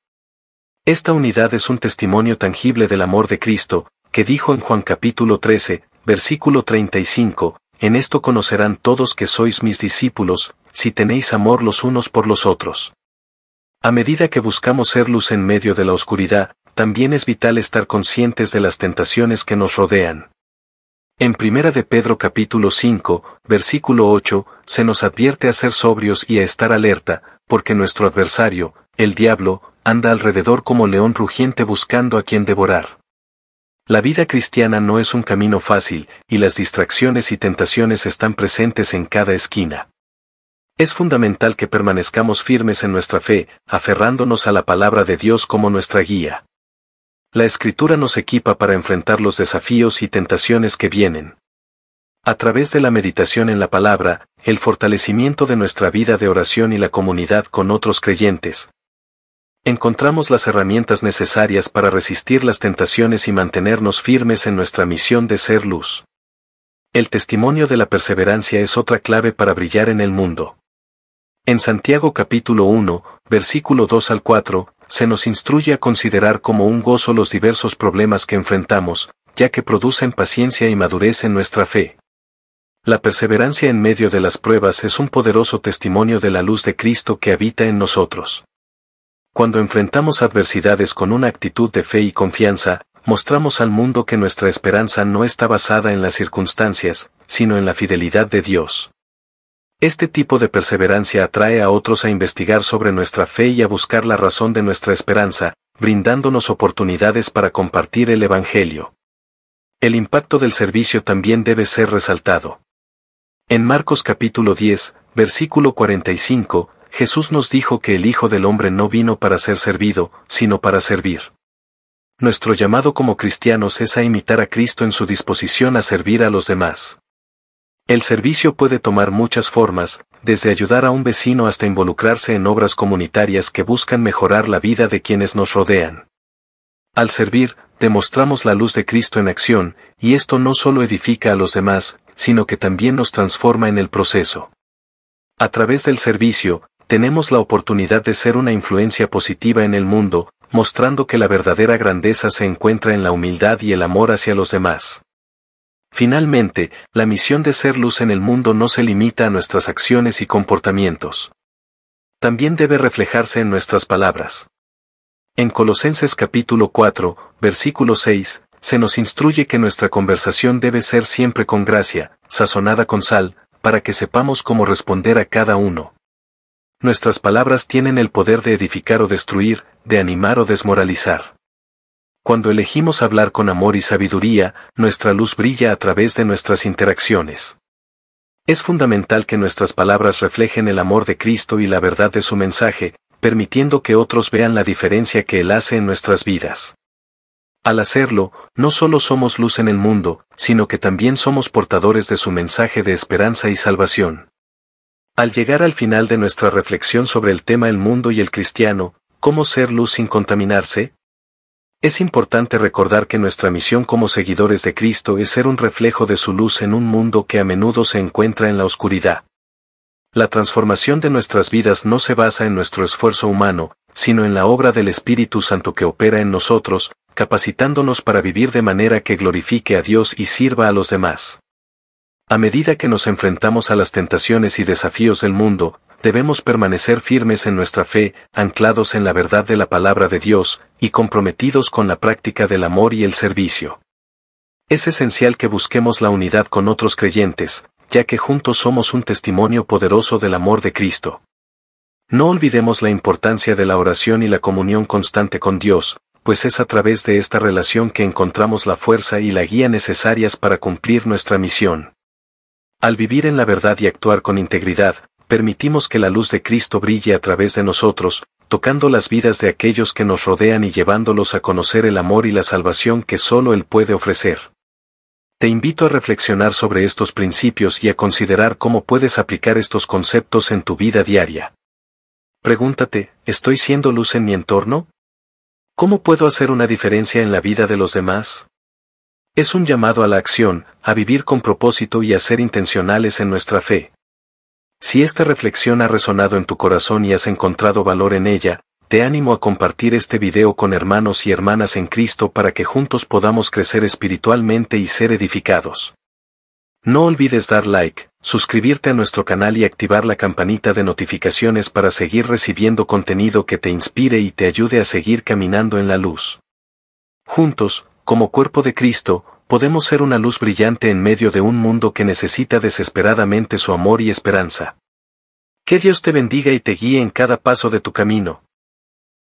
Esta unidad es un testimonio tangible del amor de Cristo, que dijo en Juan capítulo 13, versículo 35, «En esto conocerán todos que sois mis discípulos, si tenéis amor los unos por los otros». A medida que buscamos ser luz en medio de la oscuridad, también es vital estar conscientes de las tentaciones que nos rodean. En 1 de Pedro capítulo 5, versículo 8, se nos advierte a ser sobrios y a estar alerta, porque nuestro adversario, el diablo, anda alrededor como león rugiente buscando a quien devorar. La vida cristiana no es un camino fácil, y las distracciones y tentaciones están presentes en cada esquina. Es fundamental que permanezcamos firmes en nuestra fe, aferrándonos a la palabra de Dios como nuestra guía. La Escritura nos equipa para enfrentar los desafíos y tentaciones que vienen. A través de la meditación en la palabra, el fortalecimiento de nuestra vida de oración y la comunidad con otros creyentes, encontramos las herramientas necesarias para resistir las tentaciones y mantenernos firmes en nuestra misión de ser luz. El testimonio de la perseverancia es otra clave para brillar en el mundo. En Santiago capítulo 1, versículo 2 al 4, se nos instruye a considerar como un gozo los diversos problemas que enfrentamos, ya que producen paciencia y madurez en nuestra fe. La perseverancia en medio de las pruebas es un poderoso testimonio de la luz de Cristo que habita en nosotros. Cuando enfrentamos adversidades con una actitud de fe y confianza, mostramos al mundo que nuestra esperanza no está basada en las circunstancias, sino en la fidelidad de Dios. Este tipo de perseverancia atrae a otros a investigar sobre nuestra fe y a buscar la razón de nuestra esperanza, brindándonos oportunidades para compartir el Evangelio. El impacto del servicio también debe ser resaltado. En Marcos capítulo 10, versículo 45, Jesús nos dijo que el Hijo del Hombre no vino para ser servido, sino para servir. Nuestro llamado como cristianos es a imitar a Cristo en su disposición a servir a los demás. El servicio puede tomar muchas formas, desde ayudar a un vecino hasta involucrarse en obras comunitarias que buscan mejorar la vida de quienes nos rodean. Al servir, demostramos la luz de Cristo en acción, y esto no solo edifica a los demás, sino que también nos transforma en el proceso. A través del servicio, tenemos la oportunidad de ser una influencia positiva en el mundo, mostrando que la verdadera grandeza se encuentra en la humildad y el amor hacia los demás. Finalmente, la misión de ser luz en el mundo no se limita a nuestras acciones y comportamientos. También debe reflejarse en nuestras palabras. En Colosenses capítulo 4, versículo 6, se nos instruye que nuestra conversación debe ser siempre con gracia, sazonada con sal, para que sepamos cómo responder a cada uno. Nuestras palabras tienen el poder de edificar o destruir, de animar o desmoralizar. Cuando elegimos hablar con amor y sabiduría, nuestra luz brilla a través de nuestras interacciones. Es fundamental que nuestras palabras reflejen el amor de Cristo y la verdad de su mensaje, permitiendo que otros vean la diferencia que Él hace en nuestras vidas. Al hacerlo, no solo somos luz en el mundo, sino que también somos portadores de su mensaje de esperanza y salvación. Al llegar al final de nuestra reflexión sobre el tema el mundo y el cristiano, ¿cómo ser luz sin contaminarse? Es importante recordar que nuestra misión como seguidores de Cristo es ser un reflejo de su luz en un mundo que a menudo se encuentra en la oscuridad. La transformación de nuestras vidas no se basa en nuestro esfuerzo humano, sino en la obra del Espíritu Santo que opera en nosotros, capacitándonos para vivir de manera que glorifique a Dios y sirva a los demás. A medida que nos enfrentamos a las tentaciones y desafíos del mundo, debemos permanecer firmes en nuestra fe, anclados en la verdad de la palabra de Dios, y comprometidos con la práctica del amor y el servicio. Es esencial que busquemos la unidad con otros creyentes, ya que juntos somos un testimonio poderoso del amor de Cristo. No olvidemos la importancia de la oración y la comunión constante con Dios, pues es a través de esta relación que encontramos la fuerza y la guía necesarias para cumplir nuestra misión. Al vivir en la verdad y actuar con integridad, permitimos que la luz de Cristo brille a través de nosotros, tocando las vidas de aquellos que nos rodean y llevándolos a conocer el amor y la salvación que solo Él puede ofrecer. Te invito a reflexionar sobre estos principios y a considerar cómo puedes aplicar estos conceptos en tu vida diaria. Pregúntate, ¿estoy siendo luz en mi entorno? ¿Cómo puedo hacer una diferencia en la vida de los demás? Es un llamado a la acción, a vivir con propósito y a ser intencionales en nuestra fe. Si esta reflexión ha resonado en tu corazón y has encontrado valor en ella, te animo a compartir este video con hermanos y hermanas en Cristo para que juntos podamos crecer espiritualmente y ser edificados. No olvides dar like, suscribirte a nuestro canal y activar la campanita de notificaciones para seguir recibiendo contenido que te inspire y te ayude a seguir caminando en la luz. Juntos, como cuerpo de Cristo, podemos ser una luz brillante en medio de un mundo que necesita desesperadamente su amor y esperanza. Que Dios te bendiga y te guíe en cada paso de tu camino.